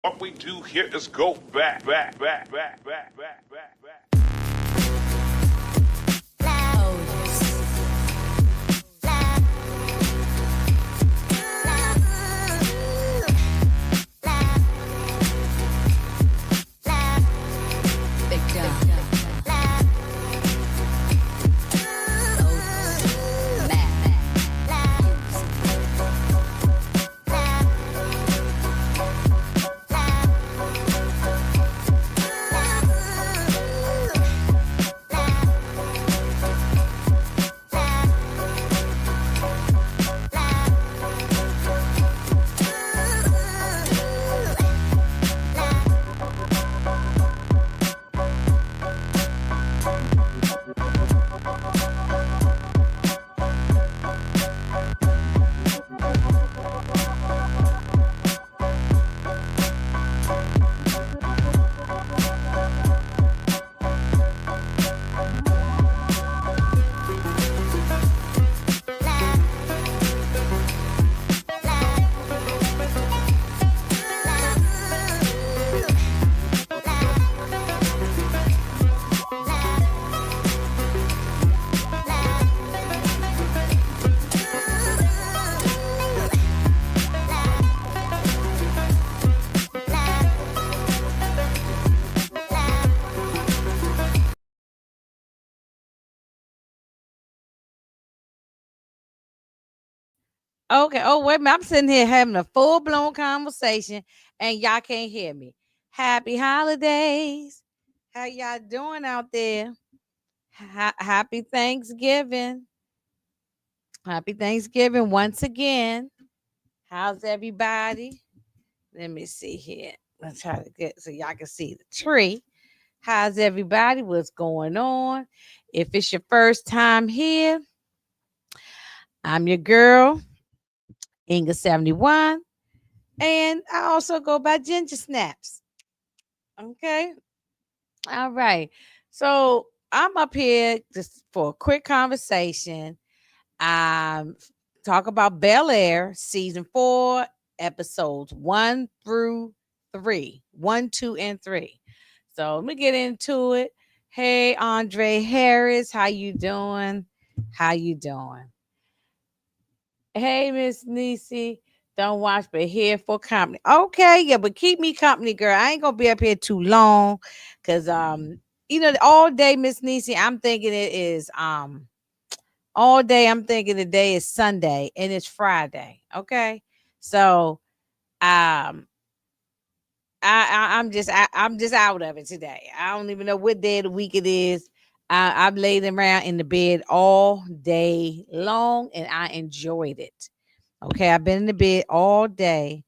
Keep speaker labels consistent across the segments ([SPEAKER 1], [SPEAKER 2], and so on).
[SPEAKER 1] What we do here is go back, back, back, back, back, back, back, back.
[SPEAKER 2] Okay. Oh, wait a minute. I'm sitting here having a full blown conversation and y'all can't hear me. Happy holidays. How y'all doing out there? Happy Thanksgiving. Happy Thanksgiving once again. How's everybody? Let me see here. Let's try to get so y'all can see the tree. How's everybody? What's going on? If it's your first time here, I'm your girl, Inga71. And I also go by Ginger Snaps. Okay. All right. So I'm up here just for a quick conversation. Um, talk about Bel Air season 4, episodes 1 through 3, 1, 2, and 3. So let me get into it. Hey, Andre Harris, how you doing? How you doing? Hey, Miss Nisi, don't watch but here for company. Okay, yeah, but keep me company, girl. I ain't gonna be up here too long, cause all day, Miss Nisi, I'm thinking it is all day. I'm thinking the day is Sunday and it's Friday. Okay, so um. I'm just out of it today. I don't even know what day of the week it is. I've laid around in the bed all day long and I enjoyed it. Okay, I've been in the bed all day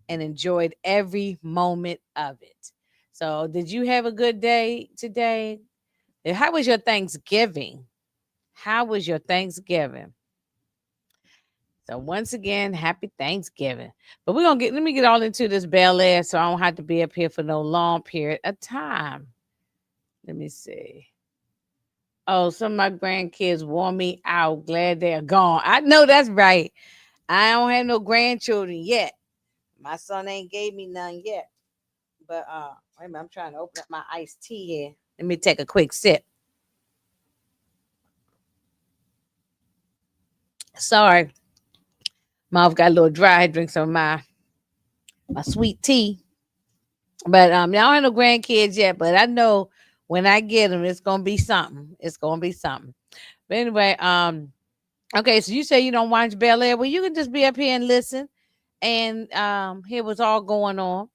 [SPEAKER 2] and enjoyed every moment of it. So, did you have a good day today? How was your Thanksgiving? How was your Thanksgiving? So once again, happy Thanksgiving. But we're gonna get let me get all into this Bel Air so I don't have to be up here for no long period of time. Let me see. Oh, some of my grandkids wore me out. Glad they're gone. I know that's right. I don't have no grandchildren yet. My son ain't gave me none yet. But wait a minute, I'm trying to open up my iced tea here. Let me take a quick sip. Sorry, mouth got a little dry. Drink some of my sweet tea. But y'all don't have no grandkids yet. But I know when I get them, it's gonna be something. It's gonna be something. But anyway, okay. So you say you don't watch Bel Air. Well, you can just be up here and listen and hear what's all going on.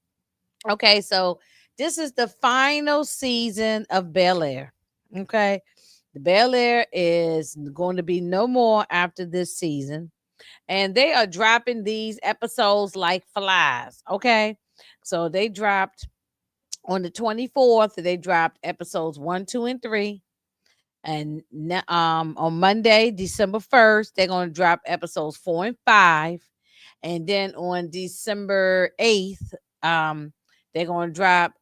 [SPEAKER 2] Okay, so this is the final season of Bel Air. Okay, the Bel Air is going to be no more after this season, and they are dropping these episodes like flies. Okay, so they dropped on the 24th. They dropped episodes 1, 2, and 3. And on Monday, December 1st, they're going to drop episodes 4 and 5. And then on December 8th, they're going to drop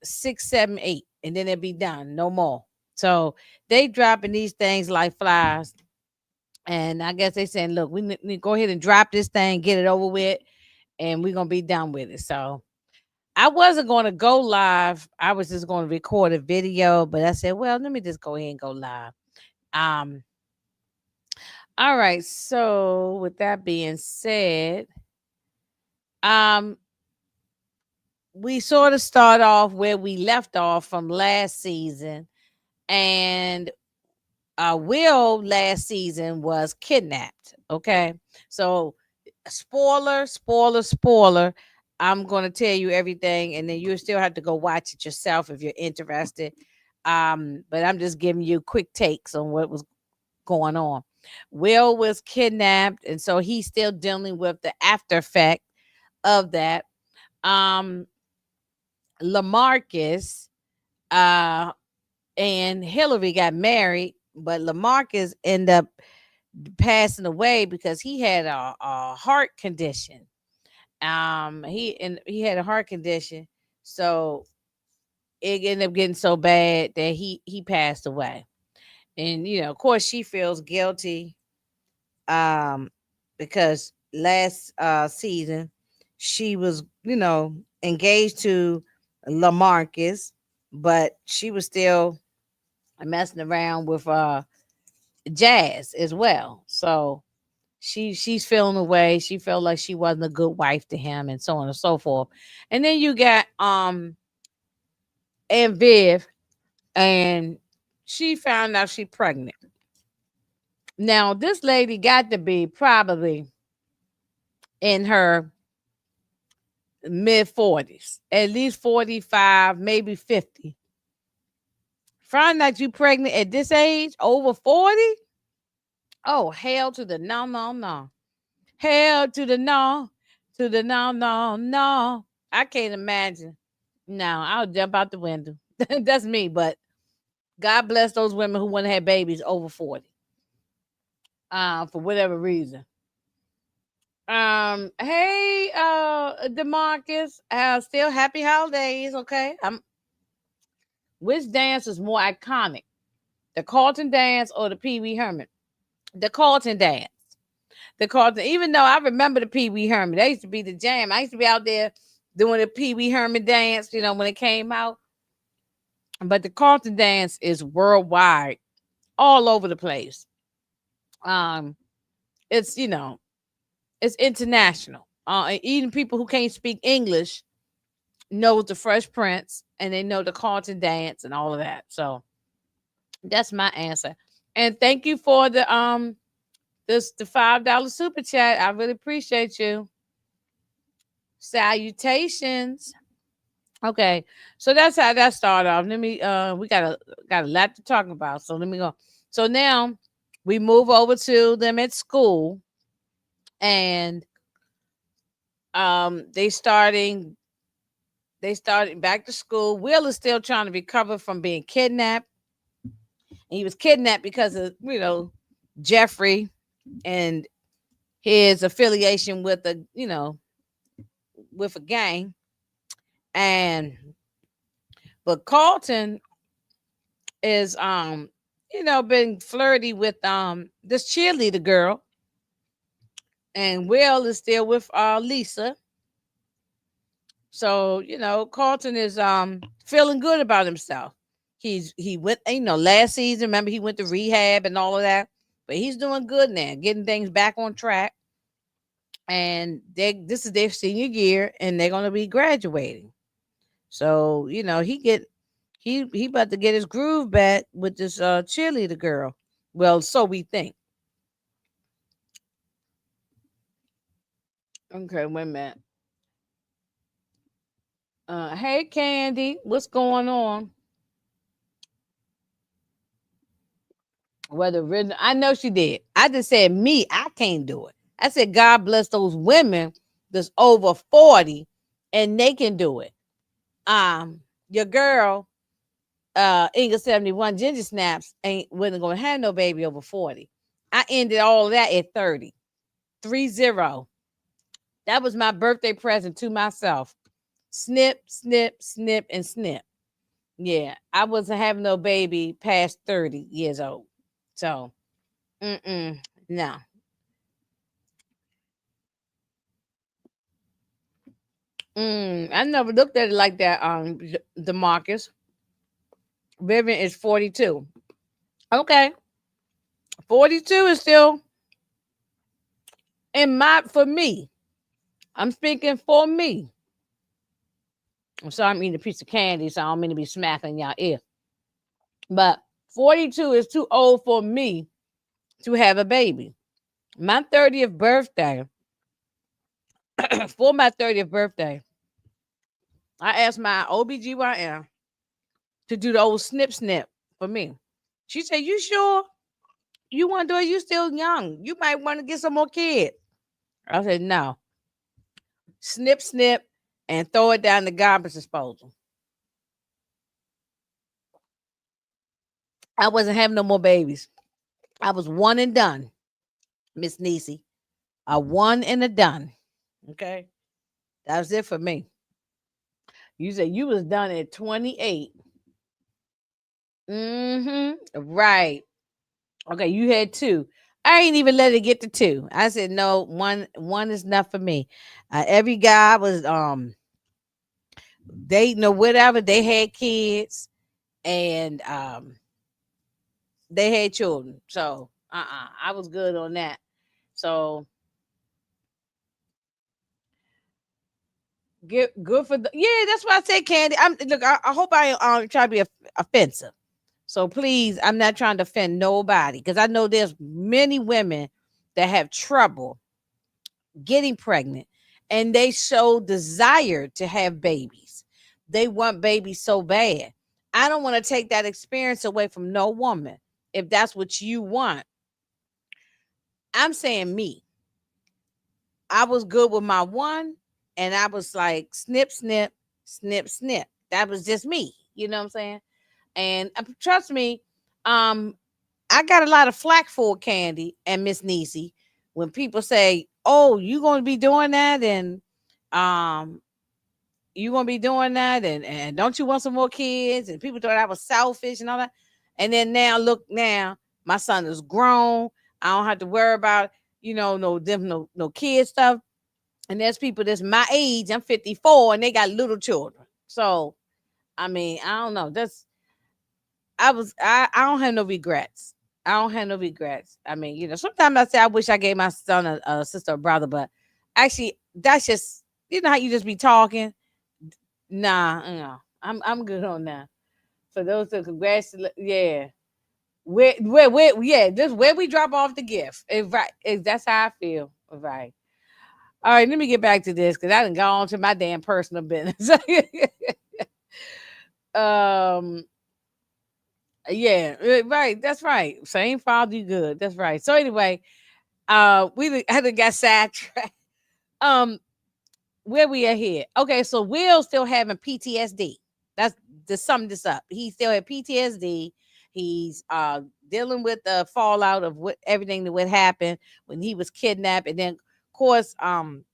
[SPEAKER 2] 6, 7, 8. And then it'll be done. No more. So they dropping these things like flies. And I guess they saying, look, we need to go ahead and drop this thing, get it over with. and we're gonna be done with it. So I wasn't gonna go live. I was just gonna record a video, but I said, well, let me just go ahead and go live. Um, all right. So with that being said, um, we sort of start off where we left off from last season, and Will last season was kidnapped. Okay, so spoiler. I'm going to tell you everything, and then you still have to go watch it yourself if you're interested. But I'm just giving you quick takes on what was going on. Will was kidnapped, and so he's still dealing with the after effect of that. Um, Lamarcus uh, and Hillary got married, but Lamarcus ended up passing away because he had a heart condition. He had a heart condition, so it ended up getting so bad that he passed away. And of course, she feels guilty, um, because last season she was engaged to Lamarcus, but she was still messing around with Jazz as well. So she's feeling away. She felt like she wasn't a good wife to him, and so on and so forth. And then you got Aunt Viv, and she found out she's pregnant. Now this lady got to be probably in her mid 40s, at least 45, maybe 50. Find out you pregnant at this age, over 40. Oh, hell to the no, no, no. Hell to the no, to the no, no, no. I can't imagine. No, I'll jump out the window. That's me, but God bless those women who want to have babies over 40. For whatever reason. Hey, Demarcus, still happy holidays, okay? Which dance is more iconic? The Carlton dance or the Pee Wee Herman? The Carlton dance. The Carlton, even though I remember the Pee Wee Herman, that used to be the jam. I used to be out there doing the Pee Wee Herman dance, when it came out. But the Carlton dance is worldwide, all over the place. Um, it's it's international. Even people who can't speak English know the Fresh Prince, and they know the Carlton dance and all of that. So that's my answer. And thank you for the $5 super chat. I really appreciate you. Salutations. Okay, so that's how that started off. Let me we got a lot to talk about. So let me go. So now we move over to them at school, and they started back to school. Will is still trying to recover from being kidnapped. And he was kidnapped because of Jeffrey and his affiliation with a gang. And but Carlton is been flirty with this cheerleader girl, and Will is still with Lisa. So Carlton is feeling good about himself. He went, last season, remember, he went to rehab and all of that, but he's doing good now, getting things back on track. And this is their senior year, and they're gonna be graduating. So he about to get his groove back with this cheerleader girl. Well, so we think. Okay, wait a minute. Hey Candy, what's going on? Whether written, I know she did. I just said me, I can't do it. I said God bless those women that's over 40 and they can do it. Your girl, Inga 71 Ginger Snaps ain't wasn't gonna have no baby over 40. I ended all of that at 30. 30. That was my birthday present to myself. Snip, snip, snip, and snip. Yeah, I wasn't having no baby past 30 years old. So, no. I never looked at it like that. Demarcus Vivian is 42. Okay, 42 is still in my for me. I'm speaking for me. I'm sorry, I'm eating a piece of candy, so I don't mean to be smacking y'all ear. But 42 is too old for me to have a baby. My 30th birthday, for my 30th birthday, I asked my OBGYN to do the old snip snip for me. She said, "You sure you want to do it? You still young. You might want to get some more kids." I said, "No. Snip snip and throw it down the garbage disposal." I wasn't having no more babies. I was one and done, Miss Niecy. A one and a done. Okay. That was it for me. You said you was done at 28. Right. Okay, you had two. I ain't even let it get to two. I said no, one is enough for me. Every guy was dating or whatever, they had kids and they had children. So I was good on that. So good for the yeah, that's what I said, Candy. I hope I try to be offensive. So please, I'm not trying to offend nobody because I know there's many women that have trouble getting pregnant and they show desire to have babies. They want babies so bad. I don't want to take that experience away from no woman. If that's what you want, I'm saying me. I was good with my one and I was like snip, snip, snip, snip. That was just me. You know what I'm saying? And trust me, um, I got a lot of flack for Candy and Miss Niecy when people say, "Oh, you gonna be doing that?" and um, "You gonna be doing that?" and "Don't you want some more kids?" And people thought I was selfish and all that. And then now, look now, my son is grown. I don't have to worry about no kid stuff. And there's people that's my age. I'm 54, and they got little children. So I mean, I don't know. I don't have no regrets. I don't have no regrets. I mean, sometimes I say I wish I gave my son a sister or brother, but actually that's just how you just be talking. Nah, no. I'm good on that. For those that congratulate, yeah. Where yeah, this where we drop off the gift. Right. That's how I feel. Right. All right, let me get back to this because I didn't go on to my damn personal business. um Yeah, right. That's right. Same father, you good. That's right. So anyway, I done got sidetracked. Um, where we at here? Okay, so Will's still having PTSD. That's to sum this up. He still had PTSD. He's dealing with the fallout of what everything that would happen when he was kidnapped, and then of course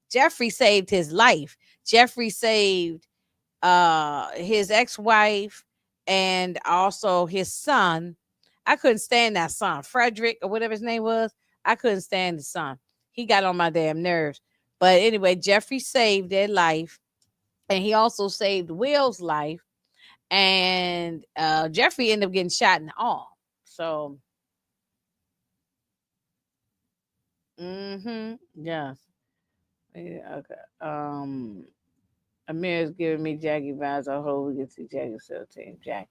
[SPEAKER 2] Jeffrey saved his life. Jeffrey saved his ex-wife and also his son. I couldn't stand that son, Frederick or whatever his name was. I couldn't stand the son. He got on my damn nerves. But anyway, Jeffrey saved their life, and he also saved Will's life. And Jeffrey ended up getting shot in the arm. So, yes, yeah, okay. Amir is giving me Jackie vibes. I hope we get to Jackie still team Jack.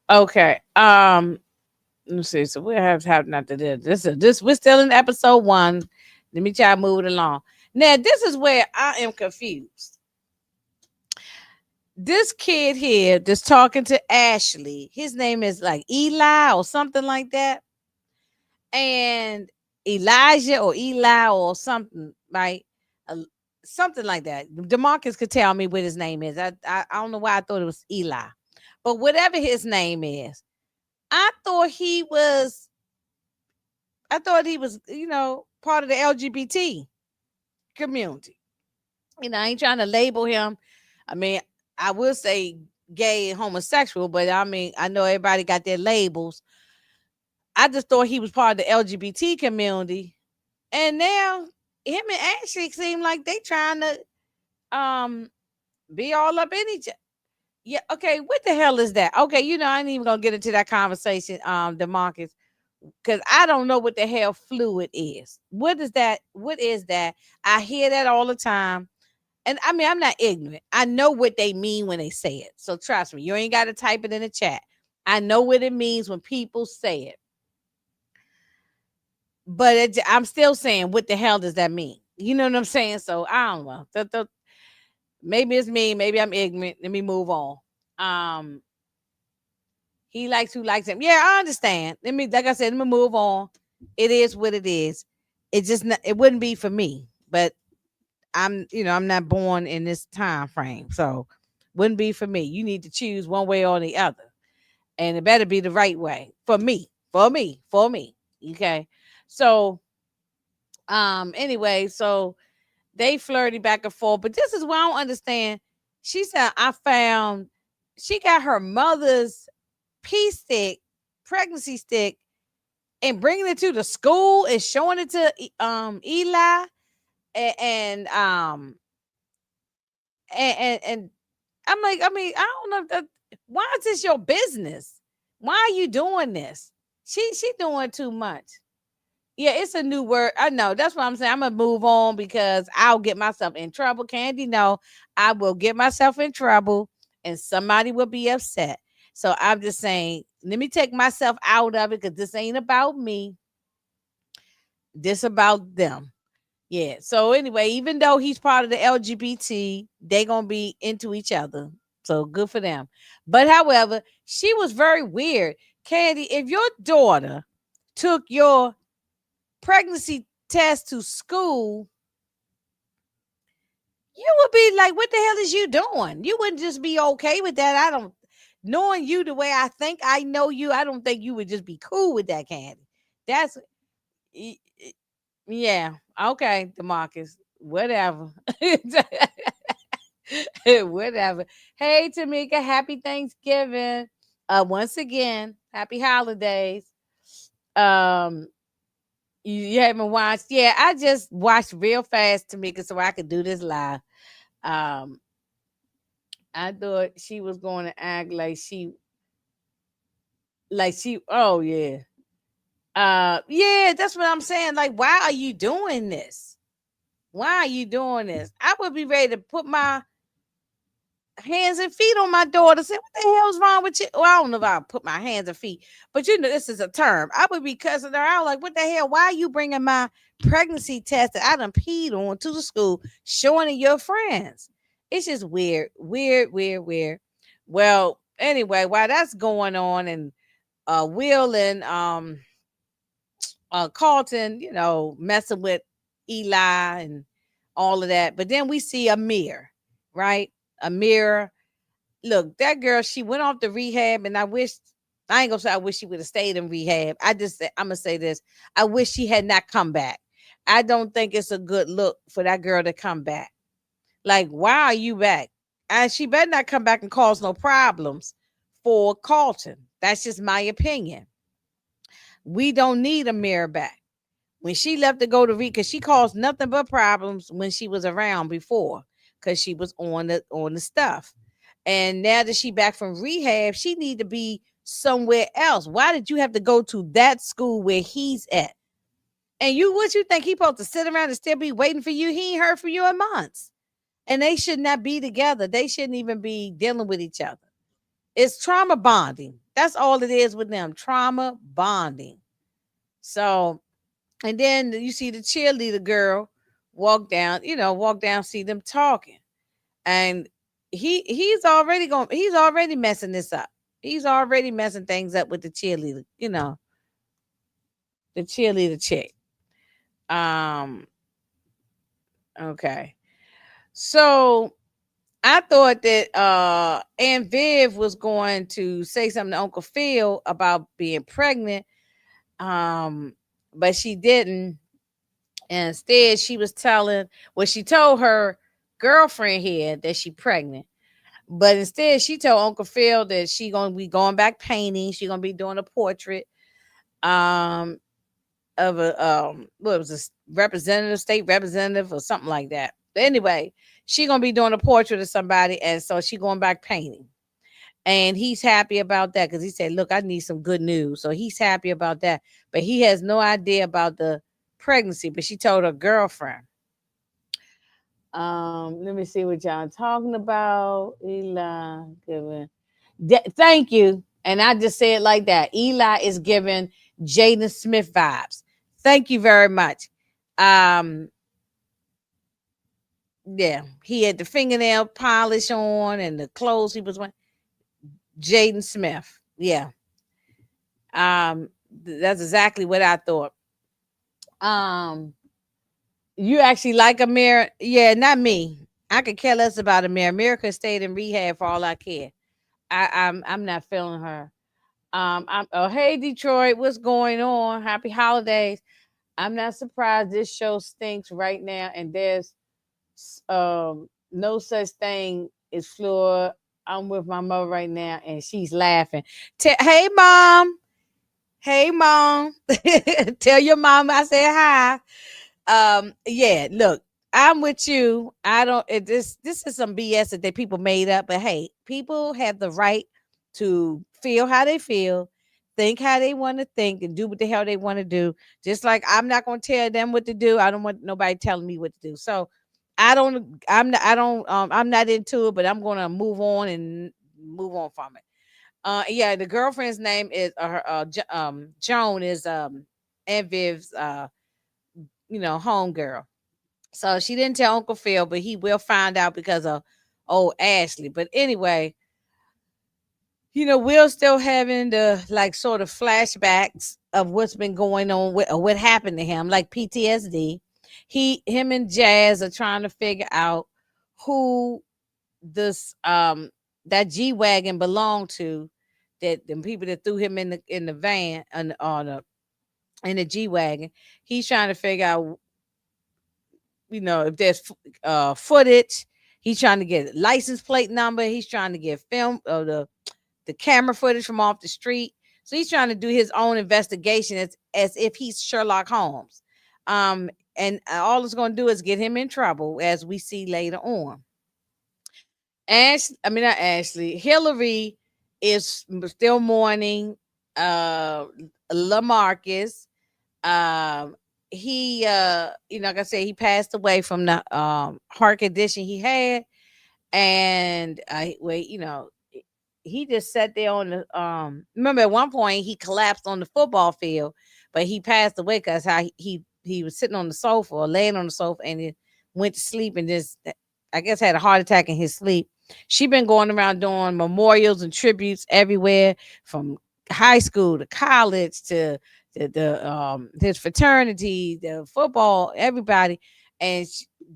[SPEAKER 2] Okay. Let's see. So we have to have not to this. We're still in episode one. Let me try to move it along. Now, this is where I am confused. This kid here that's talking to Ashley, his name is like Eli or something like that. And Elijah or Eli or something, right? Uh, Something like that. Demarcus could tell me what his name is. I don't know why I thought it was Eli. But whatever his name is, I thought he was part of the LGBT community. I ain't trying to label him. I mean, I will say gay and homosexual, but I mean, I know everybody got their labels. I just thought he was part of the LGBT community. And now him and Ashley seem like they trying to be all up in each. Yeah, okay. What the hell is that? Okay, I ain't even gonna get into that conversation, Demarcus, because I don't know what the hell fluid is. What is that? What is that? I hear that all the time. And I mean, I'm not ignorant. I know what they mean when they say it. So trust me, you ain't got to type it in the chat. I know what it means when people say it. But I'm still saying, what the hell does that mean? You know what I'm saying? So I don't know. Maybe it's me. Maybe I'm ignorant. Let me move on. Um, he likes who likes him. Yeah, I understand. Like I said, let me move on. It is what it is. It just not, it wouldn't be for me. But I'm not born in this time frame, so wouldn't be for me. You need to choose one way or the other, and it better be the right way for me, for me, for me. Okay, so anyway, so they flirty back and forth, but this is what I don't understand. She said, I found she got her mother's pee stick, pregnancy stick, and bringing it to the school and showing it to Eli and and I'm like, I mean, I don't know if that, why is this your business? Why are you doing this? She doing too much. Yeah, it's a new word. I know. That's what I'm saying. I'm gonna move on because I'll get myself in trouble. Candy, no, I will get myself in trouble and somebody will be upset. So I'm just saying, let me take myself out of it because this ain't about me. This about them. Yeah. So anyway, even though he's part of the LGBT, they gonna be into each other. So good for them. But however, she was very weird. Candy, if your daughter took your pregnancy test to school, you would be like, what the hell is you doing? You wouldn't just be okay with that. I don't knowing you the way I think I know you, I don't think you would just be cool with that, Candy. That's yeah. Okay, Demarcus. Whatever. Whatever. Hey, Tamika, happy Thanksgiving. Once again, happy holidays. Um, you haven't watched? Yeah, I just watched real fast, Tamika, so I could do this live. Um, I thought she was going to act like she. Oh yeah. Yeah, that's what I'm saying. Like, why are you doing this? Why are you doing this? I would be ready to put my hands and feet on my daughter. Say, what the hell's wrong with you? Well, I don't know if I put my hands and feet, but this is a term. I would be cussing her out like, what the hell? Why are you bringing my pregnancy test that I done peed on to the school, showing it your friends? It's just weird, weird, weird, weird. Well, anyway, while that's going on, and Will and Carlton, messing with Eli and all of that, but then we see Amir, right? Amir, look, that girl, she went off to rehab, and I ain't gonna say I wish she would have stayed in rehab. I'm gonna say this. I wish she had not come back. I don't think it's a good look for that girl to come back. Like, why are you back? And she better not come back and cause no problems for Carlton. That's just my opinion. We don't need Amir back. When she left to go to because she caused nothing but problems when she was around before, because she was on the stuff. And now that she back from rehab, she need to be somewhere else. Why did you have to go to that school where he's at? And what you think he supposed to sit around and still be waiting for you? He ain't heard from you in months. And they should not be together. They shouldn't even be dealing with each other. It's trauma bonding. That's all it is with them. Trauma bonding. So, and then you see the cheerleader girl walk down, see them talking. And he's already messing this up. He's already messing things up with the cheerleader, the cheerleader chick. Um, okay. So I thought that Aunt Viv was going to say something to Uncle Phil about being pregnant. Um, but she didn't. And instead, she told her girlfriend here that she pregnant. But instead, she told Uncle Phil that she gonna be going back painting. She gonna be doing a portrait of a what was a state representative or something like that. But anyway, she gonna be doing a portrait of somebody, and so she going back painting. And he's happy about that because he said, "Look, I need some good news." So he's happy about that, but he has no idea about the pregnancy. But she told her girlfriend. Let me see what y'all talking about. Eli giving. Thank you. And I just say it like that. Eli is giving Jaden Smith vibes. Thank you very much. Um, yeah, he had the fingernail polish on and the clothes he was wearing. Jaden Smith. Yeah. Um, that's exactly what I thought. Um, you actually like Amir? Yeah, not me. I could care less about Amir. America stayed in rehab for all I care. I'm not feeling her. I'm oh hey Detroit, what's going on? Happy holidays. I'm not surprised this show stinks right now, and there's no such thing as fluor. I'm with my mother right now, and she's laughing. Hey mom, hey mom, tell your mom I said hi. Yeah, look, I'm with you. I don't this is some BS that people made up, but hey, people have the right to feel how they feel, think how they want to think, and do what the hell they want to do. Just like I'm not gonna tell them what to do. I don't want nobody telling me what to do. So I'm not into it, but I'm gonna move on and move on from it. Yeah, the girlfriend's name is Joan is Aunt Viv's home girl. So she didn't tell Uncle Phil, but he will find out because of old Ashley. But anyway, Will's still having the like sort of flashbacks of what's been going on with or what happened to him, like PTSD. Him and Jazz are trying to figure out who this that G wagon belonged to, that the people that threw him in the van and on the in the G wagon. He's trying to figure out if there's footage. He's trying to get license plate number. He's trying to get film of the camera footage from off the street. So he's trying to do his own investigation as if he's Sherlock Holmes. And all it's going to do is get him in trouble, as we see later on. Not Ashley. Hillary is still mourning Lamarcus. Um, like I said, he passed away from the heart condition he had, and he just sat there on the remember at one point he collapsed on the football field, but he passed away because how he was sitting on the sofa or laying on the sofa, and he went to sleep and just I guess had a heart attack in his sleep. She been going around doing memorials and tributes everywhere, from high school to college to the his fraternity, the football, everybody, and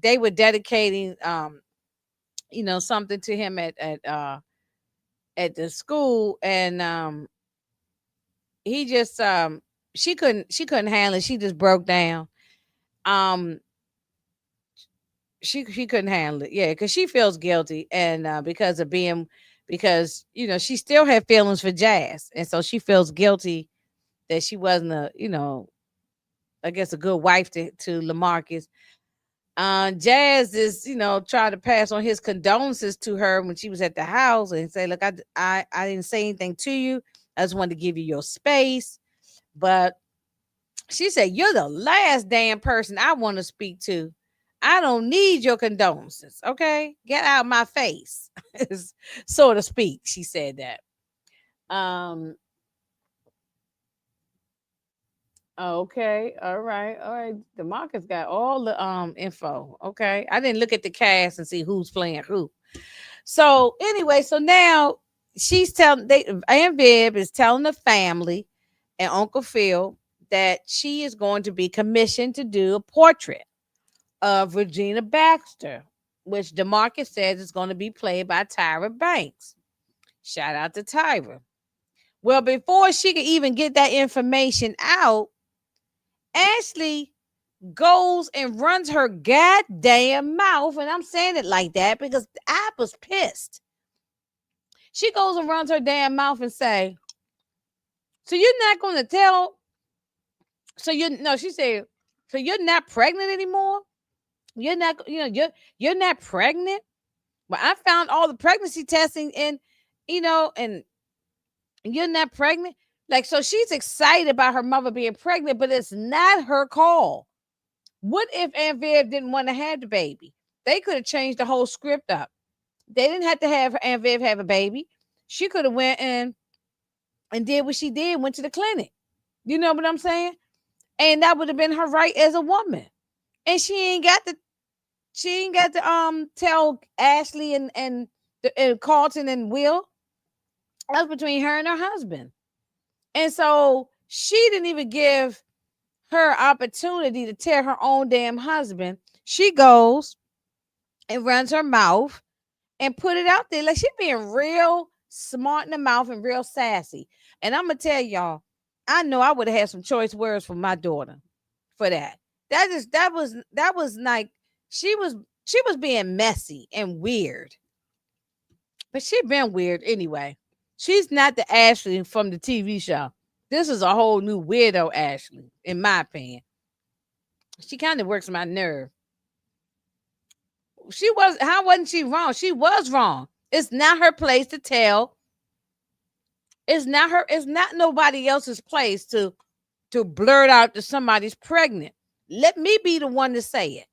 [SPEAKER 2] they were dedicating something to him at the school, and he just she couldn't handle it. She just broke down. Um, she couldn't handle it. Yeah, because she feels guilty, and because she still had feelings for Jazz, and so she feels guilty that she wasn't I guess a good wife to Lamarcus. Jazz is, trying to pass on his condolences to her when she was at the house and say, "Look, I didn't say anything to you. I just wanted to give you your space." But she said, "You're the last damn person I want to speak to. I don't need your condolences. Okay, get out of my face," so to speak. She said that. Um. Okay. All right. All right. DeMarcus got all the info. Okay. I didn't look at the cast and see who's playing who. So anyway, so now she's telling Aunt Viv is telling the family and Uncle Phil that she is going to be commissioned to do a portrait of Regina Baxter, which DeMarcus says is going to be played by Tyra Banks. Shout out to Tyra. Well, before she could even get that information out, Ashley goes and runs her goddamn mouth, and I'm saying it like that because I was pissed. She goes and runs her damn mouth and say, "So you're not going to tell? So you no?" She said, "So you're not pregnant anymore?" You're not, you're not pregnant. But I found all the pregnancy testing and, and you're not pregnant. Like, so she's excited about her mother being pregnant, but it's not her call. What if Aunt Viv didn't want to have the baby? They could have changed the whole script up. They didn't have to have Aunt Viv have a baby. She could have went and did what she did, went to the clinic. You know what I'm saying? And that would have been her right as a woman. And she ain't got to tell Ashley and Carlton and Will. That's between her and her husband. And so she didn't even give her opportunity to tell her own damn husband. She goes and runs her mouth and put it out there. Like, she being real smart in the mouth and real sassy. And I'm gonna tell y'all, I know I would have had some choice words for my daughter for that. That was like she was being messy and weird. But she been weird anyway. She's not the Ashley from the TV show. This is a whole new weirdo Ashley, in my opinion. She kind of works my nerve. How wasn't she wrong? She was wrong. It's not her place to tell. It's not nobody else's place to blurt out that somebody's pregnant. Let me be the one to say it.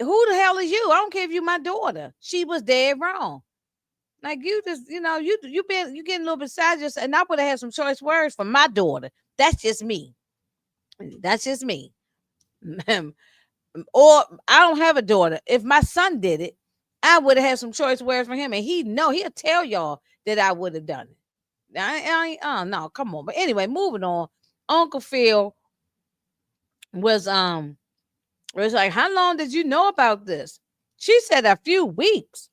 [SPEAKER 2] Who the hell is you? I don't care if you my daughter. She was dead wrong. Like, you just, you getting a little beside yourself, and I would have had some choice words for my daughter. That's just me. That's just me. Or I don't have a daughter. If my son did it, I would have had some choice words for him, and he'll tell y'all that I would have done it. Oh no, come on. But anyway, moving on. Uncle Phil was was like, how long did you know about this? She said a few weeks.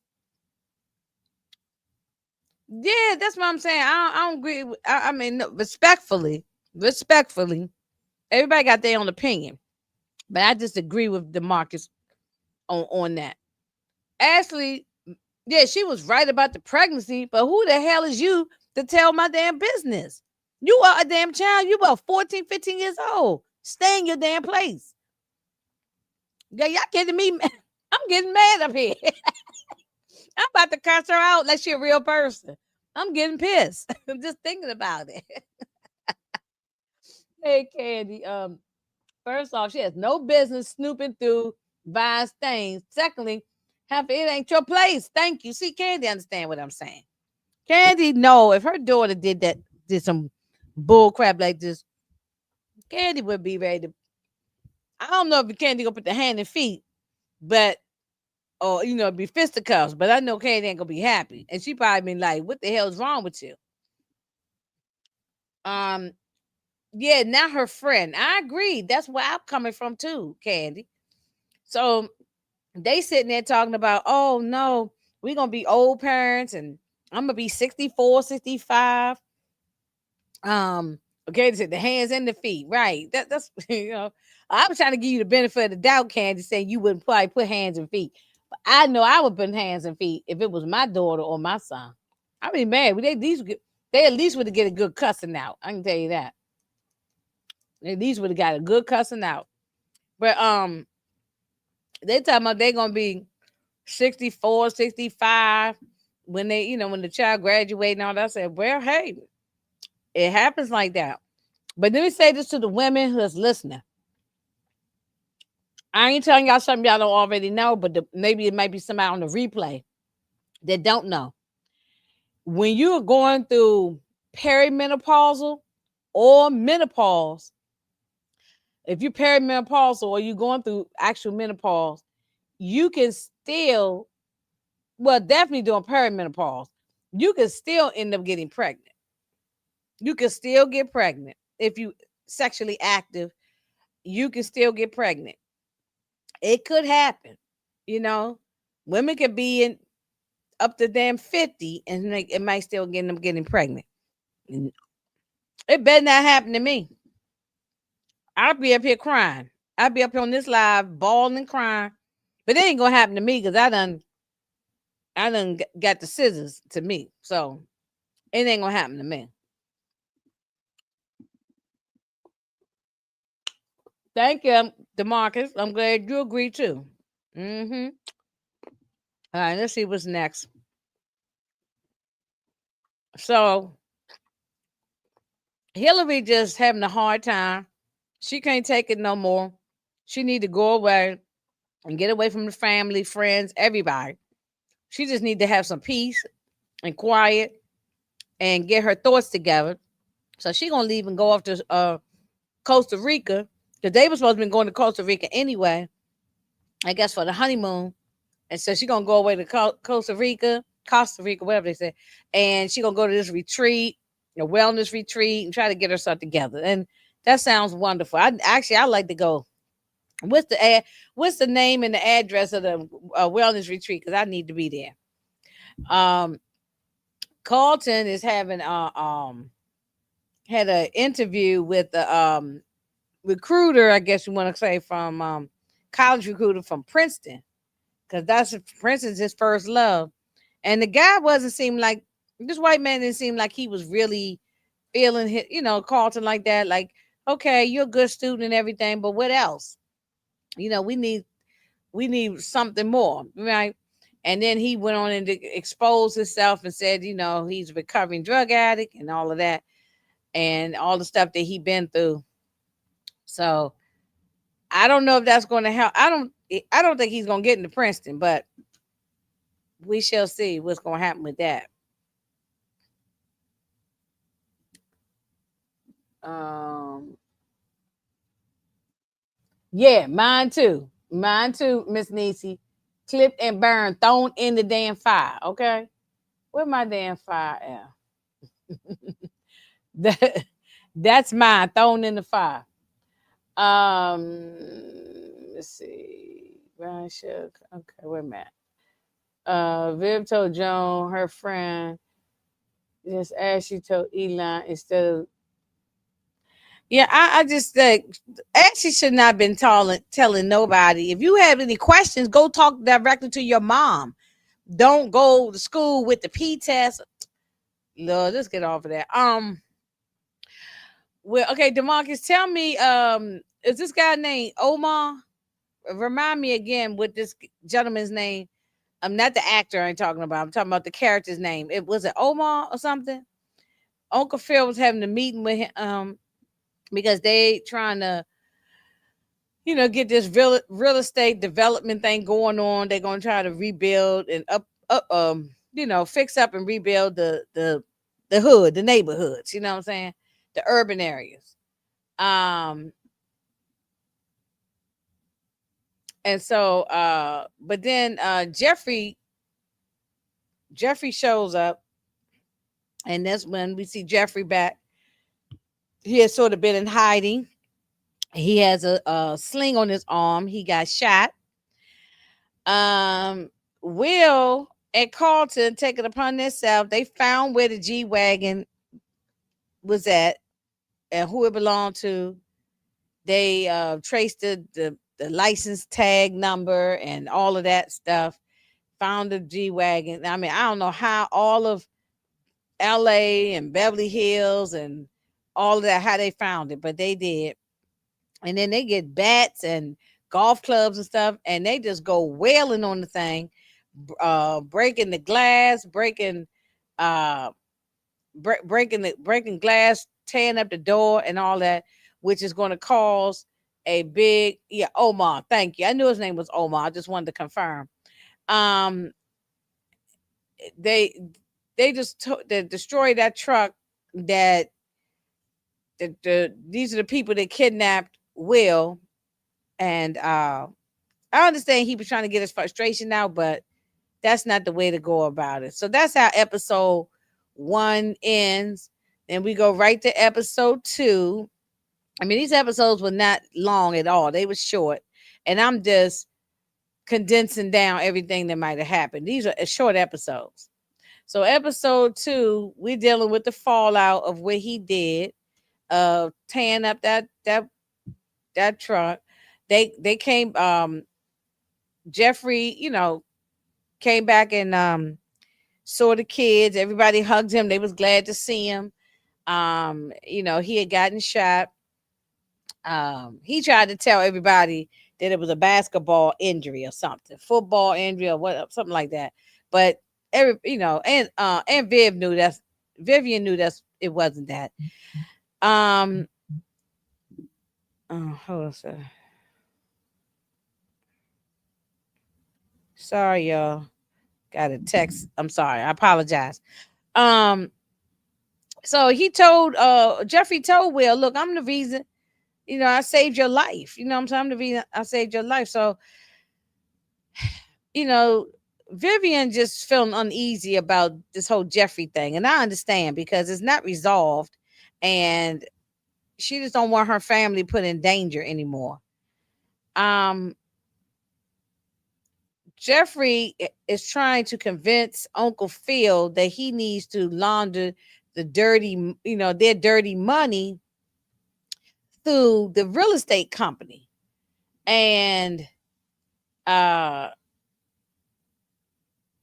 [SPEAKER 2] Yeah, that's what I'm saying. I don't agree. I mean, no, respectfully, everybody got their own opinion, but I just agree with Demarcus on that. Ashley, yeah, she was right about the pregnancy, but who the hell is you to tell my damn business? You are a damn child. You about 14, 15 years old. Stay in your damn place. Yeah, y'all getting me? I'm getting mad up here. I'm about to cuss her out like she a real person. I'm getting pissed. I'm just thinking about it. Hey, Candy. First off, she has no business snooping through Vi's things. Secondly, half it ain't your place. Thank you. See, Candy understand what I'm saying. Candy, no, if her daughter did some bull crap like this, Candy would be ready to. I don't know if Candy gonna put the hand and feet, but or be fisticuffs. But I know Candy ain't gonna be happy, and she probably been like, "What the hell is wrong with you?" Um, yeah, not her friend. I agree. That's where I'm coming from too, Candy. So they sitting there talking about, oh no, we're gonna be old parents, and I'm gonna be 64, 65. Okay, they said the hands and the feet, right? That's I'm trying to give you the benefit of the doubt, Candy, saying you wouldn't probably put hands and feet. But I know I would put hands and feet if it was my daughter or my son. I mean, man, they at least would have get a good cussing out. I can tell you that. They at least would have got a good cussing out. But they talking about they gonna be 64, 65 when when the child graduate and all that. I said, well, hey, it happens like that. But let me say this to the women who's listening. I ain't telling y'all something y'all don't already know, but maybe it might be somebody on the replay that don't know. When you are going through perimenopausal or menopause, if you're perimenopausal or you're going through actual menopause, you can still, well, definitely doing perimenopause, you can still end up getting pregnant. You can still get pregnant if you sexually active. You can still get pregnant. It could happen. You know, women could be in up to damn 50 and it might still get them getting pregnant. It better not happen to me. I'll be up here crying. I'll be up here on this live bawling and crying. But it ain't gonna happen to me because I done got the scissors to me. So it ain't gonna happen to me. Thank you, Demarcus. I'm glad you agree too. Mm-hmm. All right, let's see what's next. So Hillary just having a hard time. She can't take it no more. She need to go away and get away from the family, friends, everybody. She just need to have some peace and quiet and get her thoughts together. So she gonna leave and go off to Costa Rica because they were supposed to be going to Costa Rica anyway. I guess for the honeymoon, and so she gonna go away to Costa Rica, whatever they say, and she gonna go to this retreat, a wellness retreat, and try to get herself together. And that sounds wonderful. I like to go. What's the What's the name and the address of the wellness retreat? Because I need to be there. Um, Carlton is having had an interview with the recruiter, I guess you want to say, from college recruiter from Princeton, because that's Princeton's his first love. And the guy wasn't seem like this white man didn't seem like he was really feeling his, Carlton like that. Like, okay, you're a good student and everything, but what else? We need something more, right? And then he went on and exposed himself and said, he's a recovering drug addict and all of that, and all the stuff that he been through. So I don't know if that's going to help. I don't think he's going to get into Princeton, but we shall see what's going to happen with that. Um, yeah, mine too. Mine too, Miss Niecy. Clipped and burned, thrown in the damn fire. Okay, where my damn fire at? that, that's mine, thrown in the fire. Um, let's see. Brian Shook. Okay, wait a minute. Viv told Joan, her friend, just as she told Elon instead of. Yeah, I just think Ashley should not have been telling nobody. If you have any questions, go talk directly to your mom. Don't go to school with the P test. Lord, let's get off of that. Well, okay, Demarcus, tell me, is this guy named Omar? Remind me again what this gentleman's name. I'm not the actor I'm talking about. I'm talking about the character's name. It was it Omar or something? Uncle Phil was having a meeting with him, because they trying to, get this real estate development thing going on. They're gonna try to rebuild and fix up and rebuild the hood, the neighborhoods. You know what I'm saying? The urban areas. Um, and so, but then Jeffrey shows up, and that's when we see Jeffrey back. He has sort of been in hiding. He has a sling on his arm. He got shot. Um, Will and Carlton take it upon themselves. They found where the G wagon was at and who it belonged to. They traced the license tag number and all of that stuff. Found the G wagon. I mean, I don't know how all of L.A. and Beverly Hills and all of that, how they found it, but they did. And then they get bats and golf clubs and stuff, and they just go wailing on the thing, breaking the glass, uh, breaking glass, tearing up the door, and all that, which is going to cause a big Omar. Thank you. I knew his name was Omar. I just wanted to confirm. Um, they they destroyed that truck that these are the people that kidnapped Will, and I understand he was trying to get his frustration out, but that's not the way to go about it. So that's how episode 1 ends. And we go right to episode 2. I mean, these episodes were not long at all. They were short. And I'm just condensing down everything that might have happened. These are short episodes. So episode 2, we're dealing with the fallout of what he did, tearing up that truck. They came, Jeffrey, came back and saw the kids. Everybody hugged him. They was glad to see him. He had gotten shot. He tried to tell everybody that it was a basketball injury or something, football injury or what, something like that. But and Vivian knew that's it wasn't that. Um, hold on a second. Sorry, y'all. Got a text. I'm sorry. I apologize. Um, so he told Jeffrey told Will, look, I'm the reason, I saved your life. You know what I'm saying? I'm the reason I saved your life. So, you know, Vivian just feeling uneasy about this whole Jeffrey thing. And I understand because it's not resolved and she just don't want her family put in danger anymore. Um Jeffrey is trying to convince Uncle Phil that he needs to launder the their dirty money through the real estate company. And uh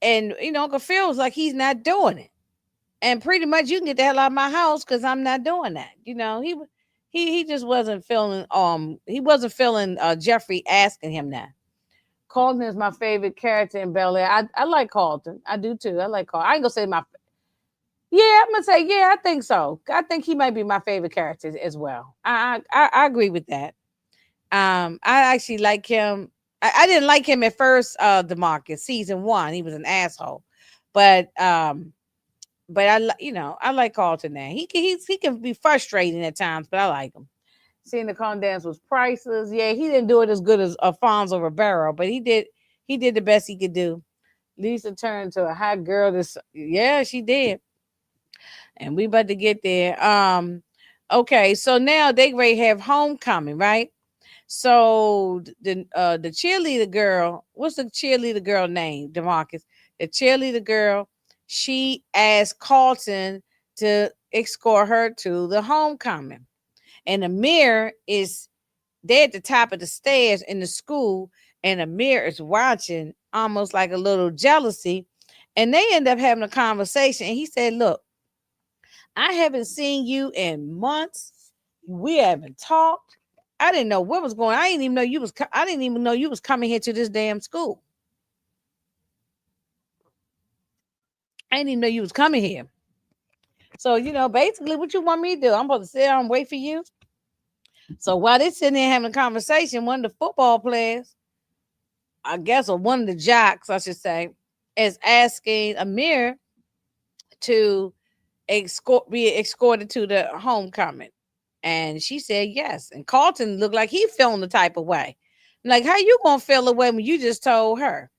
[SPEAKER 2] Uncle Phil's like he's not doing it. And pretty much you can get the hell out of my house because I'm not doing that. He just wasn't feeling Jeffrey asking him that. Carlton is my favorite character in Bel-Air. I like Carlton. I do too. I like Carlton. I ain't gonna say my yeah, I'm gonna say yeah, I think so. I think he might be my favorite character as well. I agree with that. I actually like him. I didn't like him at first, DeMarcus, season one. He was an asshole. But I like Carlton now. He can be frustrating at times, but I like him. Seeing the Condens was priceless. Yeah, he didn't do it as good as Alfonso Ribeiro, but he did the best he could do. Lisa turned to a hot girl. Yeah, she did. And we about to get there. Okay, so now they ready to have homecoming, right? So the cheerleader girl, what's the cheerleader girl name, DeMarcus? The cheerleader girl, she asked Carlton to escort her to the homecoming. And Amir is there at the top of the stairs in the school, and Amir is watching almost like a little jealousy. And they end up having a conversation. And he said, look, I haven't seen you in months. We haven't talked. I didn't know what was going on. I didn't even know you was coming here to this damn school. I didn't even know you was coming here. So, basically what you want me to do? I'm supposed to sit down and wait for you. So while they're sitting there having a conversation, one of the football players, I guess, or one of the jocks, I should say, is asking Amir to be escorted to the homecoming. And she said yes. And Carlton looked like he feeling the type of way. Like, how you gonna feel the way when you just told her?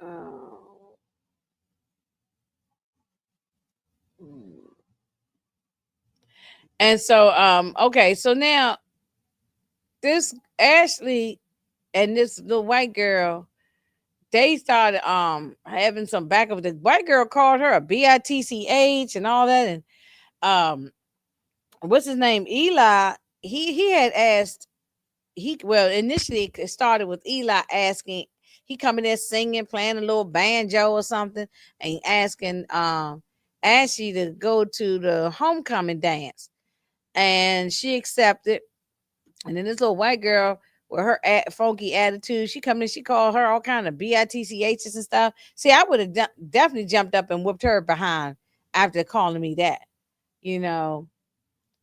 [SPEAKER 2] Oh. And so, okay, so now this Ashley and this little white girl, they started having some back of the white girl called her a bitch and all that. And what's his name? Eli, he had asked initially it started with Eli asking, he coming there singing, playing a little banjo or something, and asking Ashley to go to the homecoming dance. And she accepted. And then this little white girl with her funky attitude, she come in, she called her all kind of bitchs and stuff. See, I would have definitely jumped up and whooped her behind after calling me that. You know.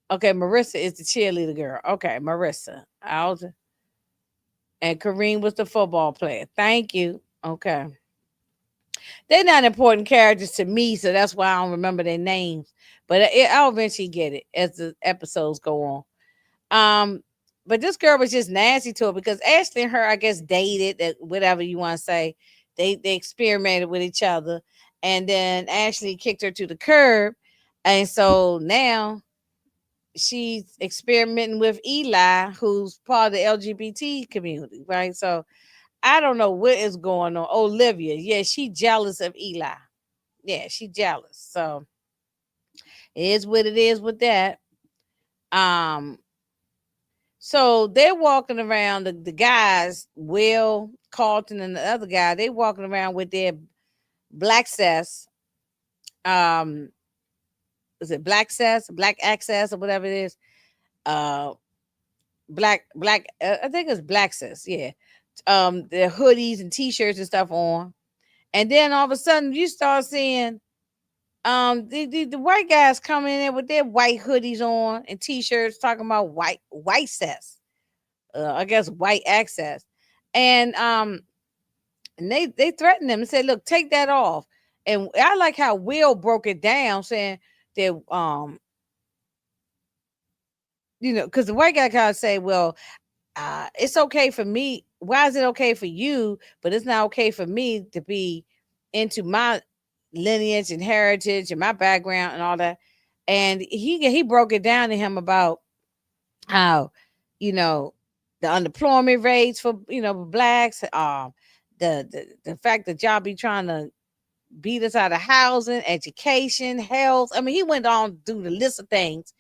[SPEAKER 2] Okay, Marissa is the cheerleader girl. Okay, Marissa. And Kareem was the football player. Thank you. Okay. They're not important characters to me, so that's why I don't remember their names. But I'll eventually get it as the episodes go on. But this girl was just nasty to her because Ashley and her, I guess, dated, whatever you want to say. They experimented with each other, and then Ashley kicked her to the curb, and so now she's experimenting with Eli, who's part of the LGBT community, right? So I don't know what is going on. Olivia, yeah, she jealous of Eli. Yeah, she jealous. So it is what it is with that. Um, so they're walking around, the guys, Will, Carlton, and the other guy, they walking around with their black cess. Um, is it black cess, black access, or whatever it is? Uh, black. I think it's black sis. Yeah, the hoodies and t-shirts and stuff on, and then all of a sudden you start seeing the white guys coming in there with their white hoodies on and t-shirts talking about white cess, I guess white access, and they threatened them and said, look, take that off. And I like how Will broke it down, saying that because the white guy kind of say, well, it's okay for me. Why is it okay for you, but it's not okay for me to be into my lineage and heritage and my background and all that? And he broke it down to him about how, you know, the unemployment rates for blacks, the fact that y'all be trying to beat us out of housing, education, health. I mean, he went on through the list of things,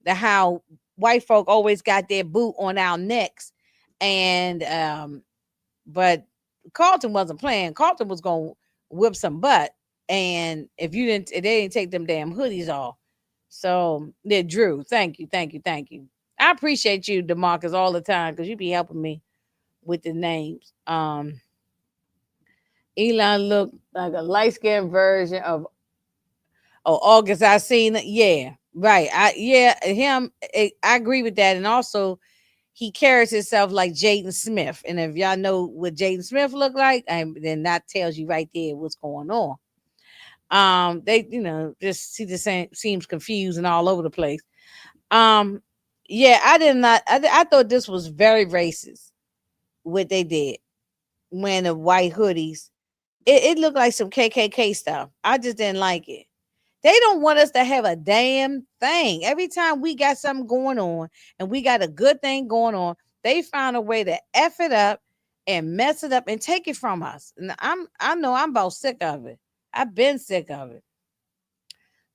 [SPEAKER 2] the how white folk always got their boot on our necks, and but Carlton wasn't playing. Carlton was gonna whip some butt, and if they didn't take them damn hoodies off. So yeah, Drew, thank you. I appreciate you, Demarcus, all the time because you be helping me with the names. Elon looked like a light skinned version of August. I seen it. Yeah, right. I agree with that, and also he carries himself like Jaden Smith. And if y'all know what Jaden Smith look like, then that tells you right there what's going on. They just see the same, seems confused and all over the place. Um, yeah, I did not. I thought this was very racist what they did when the white hoodies. It looked like some KKK stuff. I just didn't like it. They don't want us to have a damn thing. Every time we got something going on and we got a good thing going on, they found a way to F it up and mess it up and take it from us. And I know I'm about sick of it. I've been sick of it.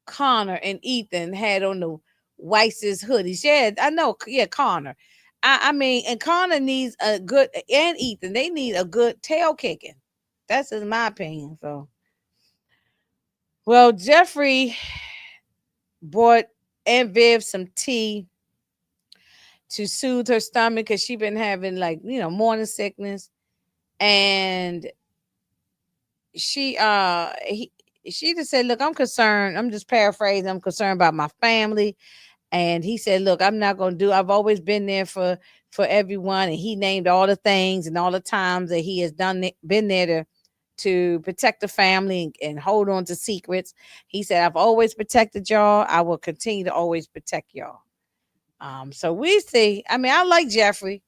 [SPEAKER 2] Connor and Ethan had on the Weiss's hoodies. Yeah, I know. Yeah, Connor. I mean, and Connor needs a good, and Ethan, they need a good tail kicking. That's in my opinion. So, well, Jeffrey bought Aunt Viv some tea to soothe her stomach because she been having like morning sickness, and she just said, look, I'm concerned. I'm just paraphrasing. I'm concerned about my family. And he said, look, I'm not going to do, I've always been there for everyone. And he named all the things and all the times that he has been there to protect the family and hold on to secrets. He said, I've always protected y'all. I will continue to always protect y'all. So we see, I mean, I like Jeffrey.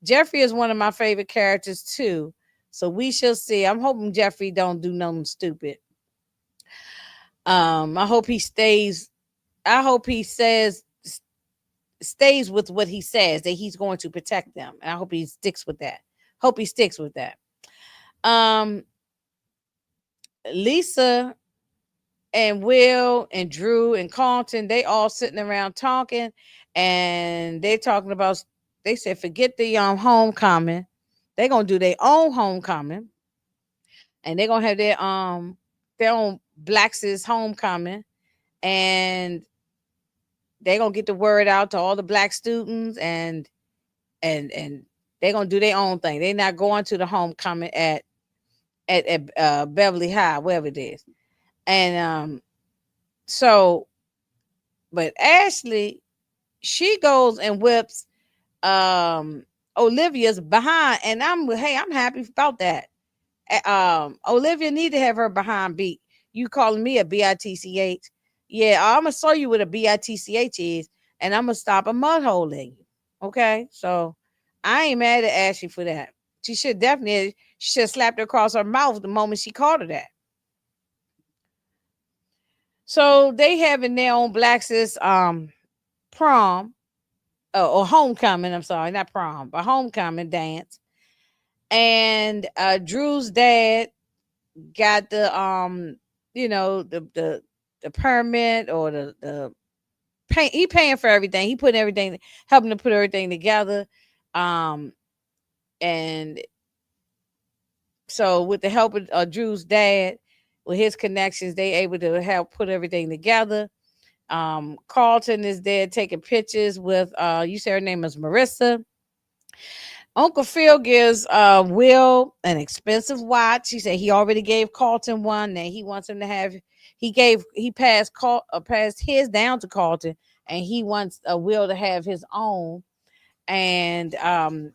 [SPEAKER 2] Jeffrey is one of my favorite characters too. So we shall see. I'm hoping Jeffrey don't do nothing stupid. I hope he stays. I hope he stays with what he says, that he's going to protect them. And I hope he sticks with that. Hope he sticks with that. Lisa and Will and Drew and Carlton, they all sitting around talking, and they're talking about, they said forget the homecoming. They're gonna do their own homecoming, and they're gonna have their own Blacks' homecoming, and they're gonna get the word out to all the black students, and they're gonna do their own thing. They're not going to the homecoming at Beverly High, wherever it is. And so, but Ashley, she goes and whips Olivia's behind, and I'm happy about that. Olivia need to have her behind beat. You calling me a bitch? Yeah, I'm gonna show you what a bitch is, and I'm gonna stop a mud hole in you. Okay, so I ain't mad at Ashley for that. She should have slapped her across her mouth the moment she called her that. So they having their own Blacks' prom, or homecoming. I'm sorry, not prom, but homecoming dance. And Drew's dad got the permit, or the pay. He paying for everything. He putting everything, helping to put everything together. Um, and so with the help of Drew's dad, with his connections, they able to help put everything together. Carlton is there taking pictures with you say her name is Marissa. Uncle Phil gives Will an expensive watch. He said he already gave Carlton one that he wants him to have. He passed his down to Carlton, and he wants Will to have his own. And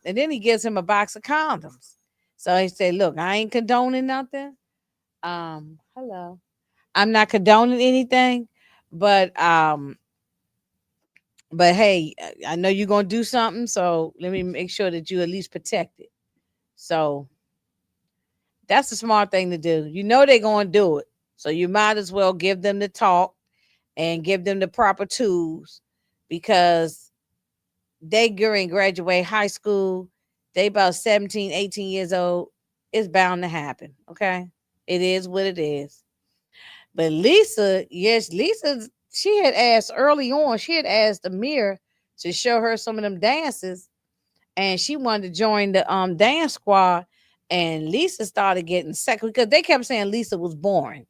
[SPEAKER 2] then he gives him a box of condoms. So he said, "Look, I ain't condoning nothing. Hello, I'm not condoning anything, but hey, I know you're gonna do something, so let me make sure that you at least protect it." So that's a smart thing to do. You know they're gonna do it, so you might as well give them the talk and give them the proper tools because they during graduate high school, they about 17, 18 years old. It's bound to happen. Okay. It is what it is. But Lisa, yes, Lisa, she had asked early on, she had asked Amir to show her some of them dances, and she wanted to join the dance squad. And Lisa started getting sick because they kept saying Lisa was boring.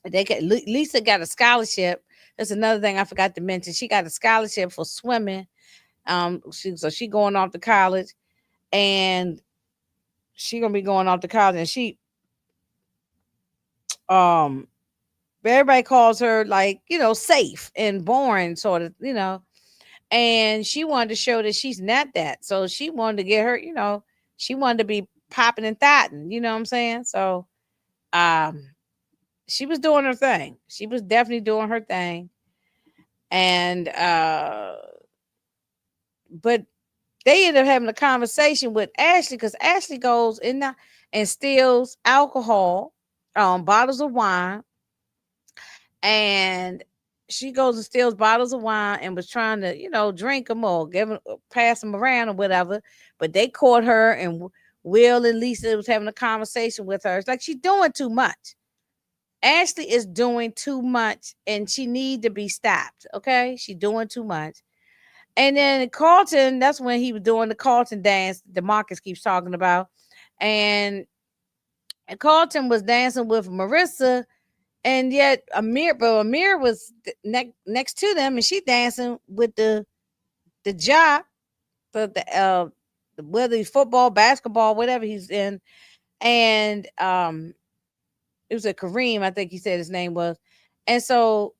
[SPEAKER 2] Lisa got a scholarship. That's another thing I forgot to mention. She got a scholarship for swimming. So she going off to college, and she gonna be going off to college, and she um everybody calls her like safe and boring sort of and she wanted to show that she's not that, so she wanted to get her she wanted to be popping and thotting, you know what I'm saying? So um she was doing her thing. She was definitely doing her thing. And but they ended up having a conversation with Ashley because Ashley goes in the, and steals alcohol, bottles of wine, and she goes and steals bottles of wine and was trying to, drink them or give them, pass them around or whatever. But they caught her, and Will and Lisa was having a conversation with her. It's like she's doing too much. Ashley is doing too much, and she need to be stopped. Okay, she's doing too much. And then Carlton, that's when he was doing the Carlton dance DeMarcus keeps talking about. And, Carlton was dancing with Marissa, and yet Amir was next to them, and she dancing with the jock, the whether he's football, basketball, whatever he's in. And it was a Kareem, I think he said his name was. And so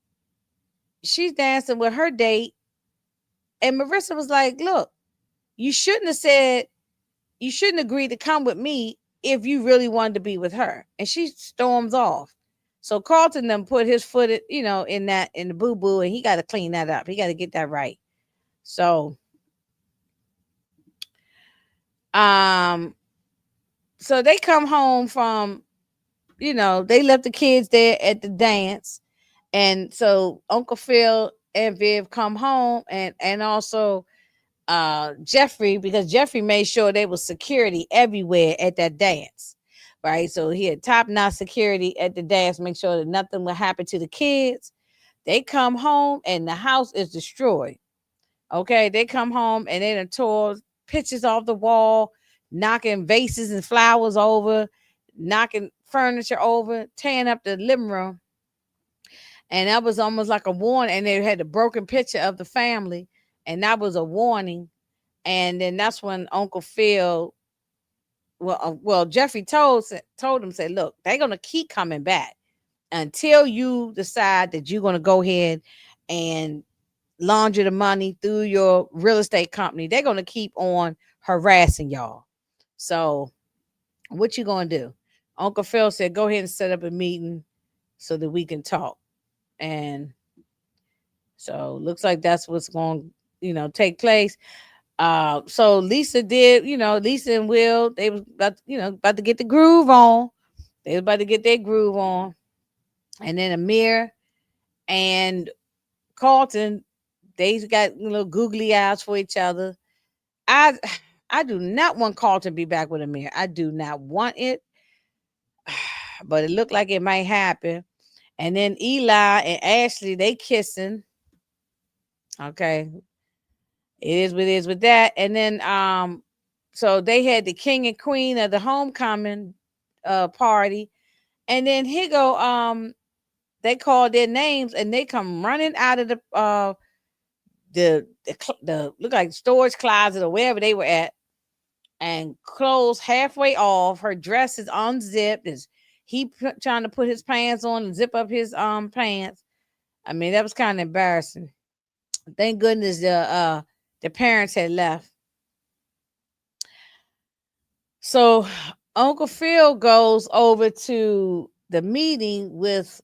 [SPEAKER 2] she's dancing with her date, and Marissa was like, "Look, you shouldn't have said you shouldn't agree to come with me if you really wanted to be with her." And she storms off. So Carlton then put his foot, in the boo boo, and he got to clean that up. He got to get that right. So, um, so they come home from, they left the kids there at the dance, and so Uncle Phil and Viv come home, and also Jeffrey, because Jeffrey made sure there was security everywhere at that dance, right? So he had top notch security at the dance, make sure that nothing would happen to the kids. They come home and the house is destroyed. Okay, they come home and they done tore pictures off the wall, knocking vases and flowers over, knocking furniture over, tearing up the living room. And that was almost like a warning. And they had a broken picture of the family, and that was a warning. And then that's when Uncle Phil, Jeffrey told him, said, "Look, they're gonna keep coming back until you decide that you're gonna go ahead and launder the money through your real estate company. They're gonna keep on harassing y'all. So what you gonna do?" Uncle Phil said, "Go ahead and set up a meeting so that we can talk." And so looks like that's what's going to, take place. So Lisa did, Lisa and Will, they was about to get the groove on. They was about to get their groove on. And then Amir and Carlton, they got googly eyes for each other. I I do not want Carlton to be back with Amir. I do not want it. But it looked like it might happen. And then Eli and Ashley, they kissing. Okay. It is what it is with that. And then so they had the king and queen of the homecoming party. And then here go they call their names and they come running out of the look like storage closet or wherever they were at, and clothes halfway off. Her dress is unzipped. Is trying to put his pants on and zip up his pants? I mean, that was kind of embarrassing. Thank goodness the parents had left. So Uncle Phil goes over to the meeting with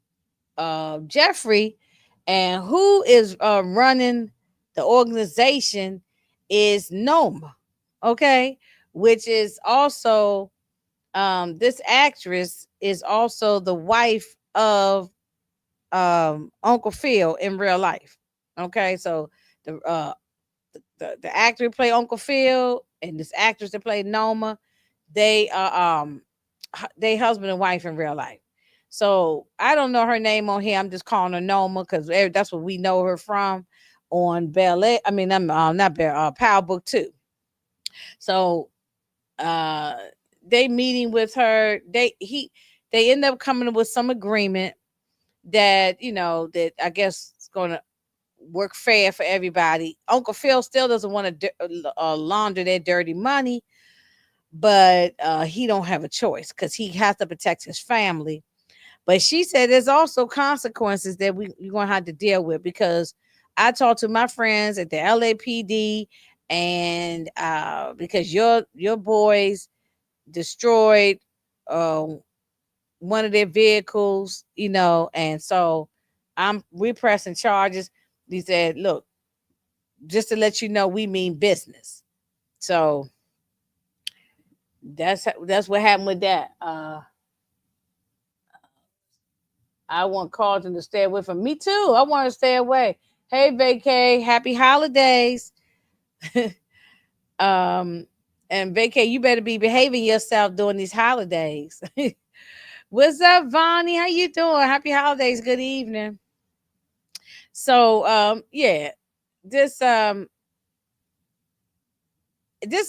[SPEAKER 2] Jeffrey, and who is running the organization is Noma, okay, which is also this actress is also the wife of Uncle Phil in real life. Okay, so the the actor who played Uncle Phil and this actress that played Noma, they they husband and wife in real life. So I don't know her name on here. I'm just calling her Noma because that's what we know her from on Bel-Air. I mean, I'm not Bel Power Book 2. So uh they meeting with her. They end up coming up with some agreement that that I guess is going to work fair for everybody. Uncle Phil still doesn't want to launder their dirty money, but he don't have a choice because he has to protect his family. But she said there's also consequences that you're going to have to deal with, because I talked to my friends at the LAPD, and because your boys destroyed uh, one of their vehicles, and so we're pressing charges. He said, look, just to let you know, we mean business. So that's what happened with that. I want Carlton to stay away from me too. I want to stay away. Hey, Vacay, happy holidays. um, and Vacay, you better be behaving yourself during these holidays. What's up, Vonnie? How you doing? Happy holidays. Good evening. So, yeah, this this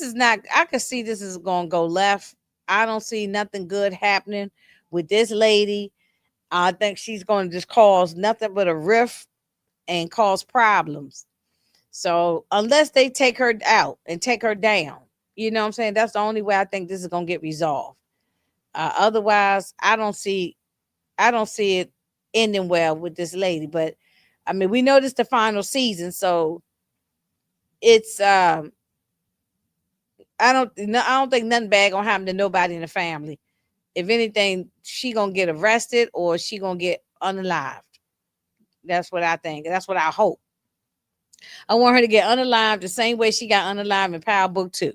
[SPEAKER 2] is not. I can see this is gonna go left. I don't see nothing good happening with this lady. I think she's going to just cause nothing but a rift and cause problems. So unless they take her out and take her down, you know what I'm saying? That's the only way I think this is going to get resolved. Otherwise, I don't see it ending well with this lady. But I mean, we know this the final season, so it's I don't think nothing bad gonna happen to nobody in the family. If anything, she gonna get arrested or she gonna get unalived. That's what I think. That's what I hope. I want her to get unalived the same way she got unalived in Power Book 2.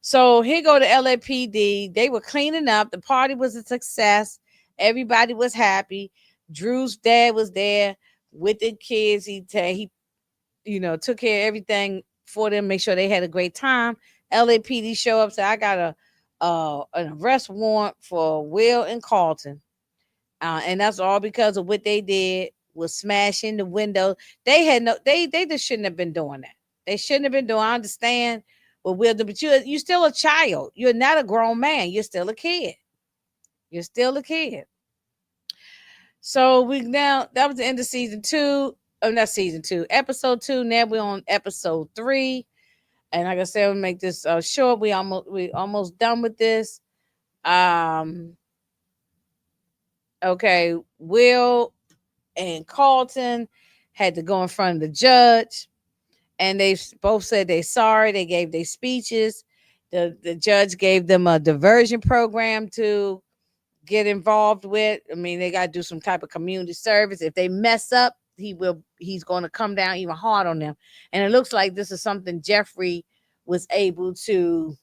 [SPEAKER 2] So here go the LAPD. They were cleaning up. The party was a success. Everybody was happy. Drew's dad was there with the kids. He took care of everything for them, make sure they had a great time. LAPD show up, said, I got an arrest warrant for Will and Carlton. And that's all because of what they did was smashing the window. They just shouldn't have been doing that. They shouldn't have been doing. I understand what Will do, but you're still a child. You're not a grown man. You're still a kid. You're still a kid. So that was the end of season 2. Oh, not season 2, episode 2. Now we're on episode 3. And like I said, we'll make this short. We almost done with this. Okay, Will and Carlton had to go in front of the judge, and they both said they sorry. They gave their speeches. The judge gave them a diversion program to get involved with. I mean, they got to do some type of community service. If they mess up, he's going to come down even hard on them. And it looks like this is something Jeffrey was able to,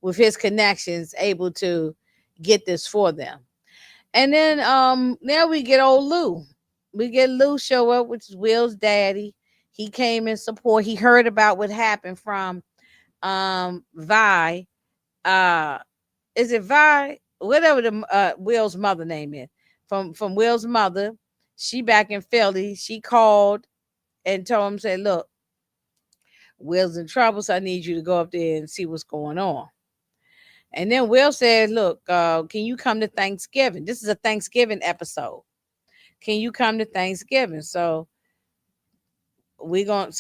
[SPEAKER 2] with his connections, able to get this for them. And then now we get old Lou. We get Lou show up, which is Will's daddy. He came in support. He heard about what happened from Vi. Is it Vi? Whatever the Will's mother name is. From Will's mother. She back in Philly. She called and told him, said, look, Will's in trouble, so I need you to go up there and see what's going on. And then Will said, "Look, can you come to Thanksgiving? This is a Thanksgiving episode. Can you come to Thanksgiving?" So we gonna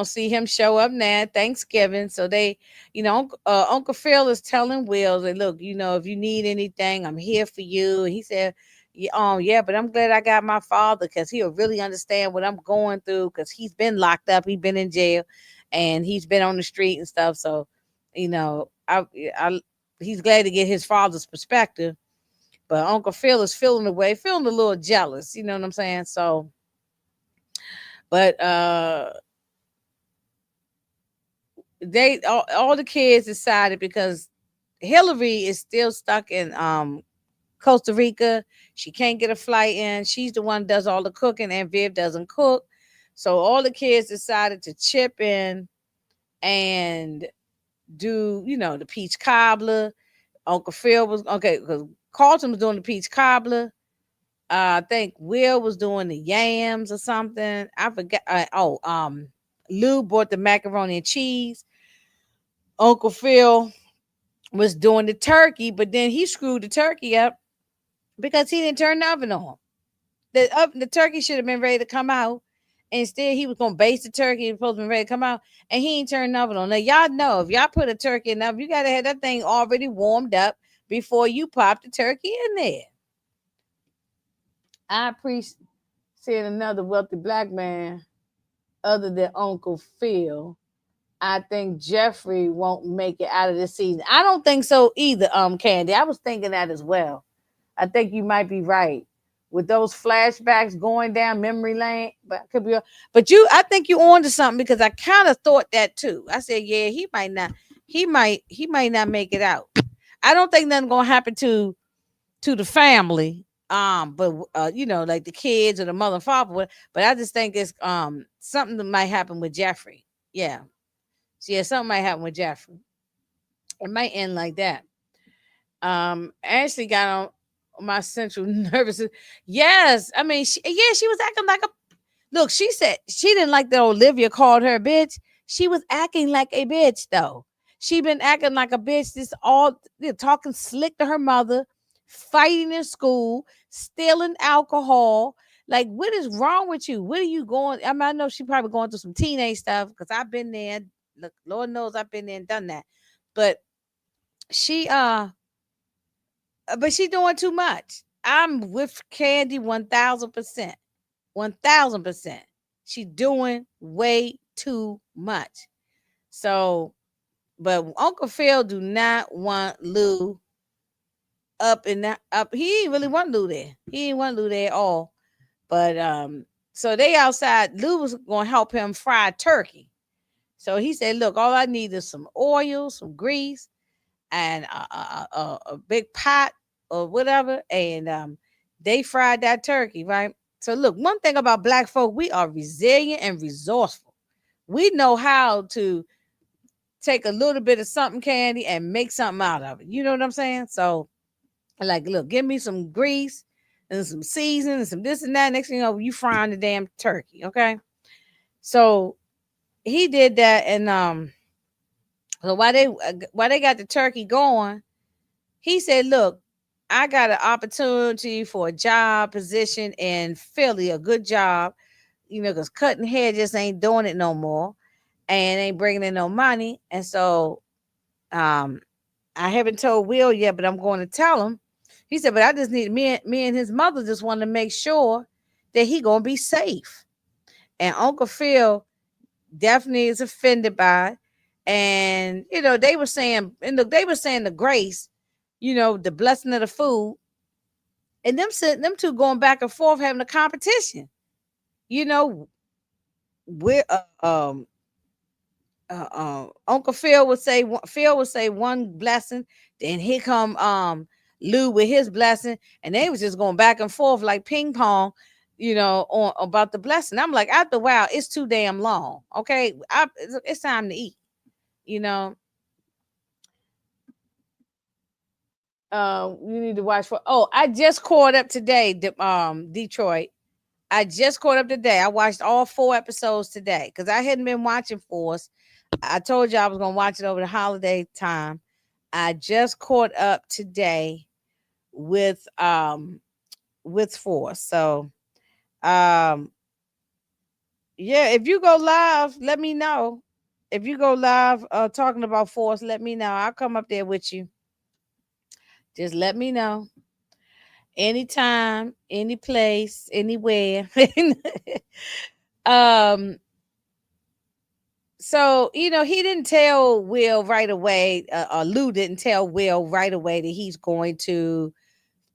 [SPEAKER 2] see him show up now at Thanksgiving. So they, Uncle Phil is telling Will that, look, if you need anything, I'm here for you. And he said, yeah, yeah, but I'm glad I got my father because he'll really understand what I'm going through because he's been locked up, he's been in jail, and he's been on the street and stuff. So, I he's glad to get his father's perspective. But Uncle Phil is feeling a little jealous. You know what I'm saying? So, but all the kids decided because Hillary is still stuck in Costa Rica. She can't get a flight in. She's the one that does all the cooking, and Viv doesn't cook. So all the kids decided to chip in and do, the peach cobbler. Uncle Phil was okay because Carlton was doing the peach cobbler. I think Will was doing the yams or something. I forgot. Lou bought the macaroni and cheese. Uncle Phil was doing the turkey, but then he screwed the turkey up because he didn't turn the oven on. The turkey should have been ready to come out. Instead, he was gonna baste the turkey. It was supposed to be ready to come out, and he ain't turned the oven on. Now y'all know if y'all put a turkey in the oven, you gotta have that thing already warmed up before you pop the turkey in there. I appreciate another wealthy black man other than Uncle Phil. I think Jeffrey won't make it out of this season. I don't think so either, Candy. I was thinking that as well. I think you might be right with those flashbacks going down memory lane. But could be, but I think you on to something because I kind of thought that too. I said, yeah, he might not. He might not make it out. I don't think nothing gonna happen to the family. But like the kids or the mother and father. But I just think it's something that might happen with Jeffrey. Yeah. So yeah, something might happen with Jeffrey. It might end like that. Ashley got on my central nervous. Yes, I mean, she was acting like a. Look, she said she didn't like that Olivia called her a bitch. She was acting like a bitch though. She been acting like a bitch. This all talking slick to her mother, fighting in school, stealing alcohol. Like, what is wrong with you? What are you going? I mean, I know she probably going through some teenage stuff because I've been there. Look, Lord knows I've been there and done that. But she but she doing too much. I'm with Candy 1,000%. 1,000%. She doing way too much. So, but Uncle Phil do not want Lou up in that up. He ain't really want Lou there. He ain't want Lou there at all. But so they outside. Lou was gonna help him fry turkey. So he said, "Look, all I need is some oil, some grease, and a big pot or whatever." And they fried that turkey, right? So look, one thing about black folk, we are resilient and resourceful. We know how to take a little bit of something, Candy, and make something out of it. You know what I'm saying? So, like, look, give me some grease and some seasoning and some this and that. Next thing you know, you frying the damn turkey. Okay. So he did that, and so while they got the turkey going, he said, "Look, I got an opportunity for a job position in Philly, a good job, because cutting hair just ain't doing it no more, and ain't bringing in no money. And so, um, I haven't told Will yet, but I'm going to tell him." He said, "But I just need me and his mother just want to make sure that he gonna be safe." And Uncle Phil definitely is offended by it. And they were saying the grace, the blessing of the food, and them two going back and forth having a competition. You know, we're Uncle Phil would say one blessing, then here come Lou with his blessing, and they was just going back and forth like ping pong, on about the blessing. I'm like, after a while, it's too damn long. Okay, it's time to eat. You know, you need to watch for. Oh, I just caught up today. Detroit. I just caught up today. I watched all 4 episodes today because I hadn't been watching Force. I told you I was gonna watch it over the holiday time. I just caught up today with Force. So um yeah, if you go live, let me know. If you go live talking about Force, let me know. I'll come up there with you. Just let me know. Anytime, any place, anywhere. um so he didn't tell Will right away, or Lou didn't tell Will right away that he's going to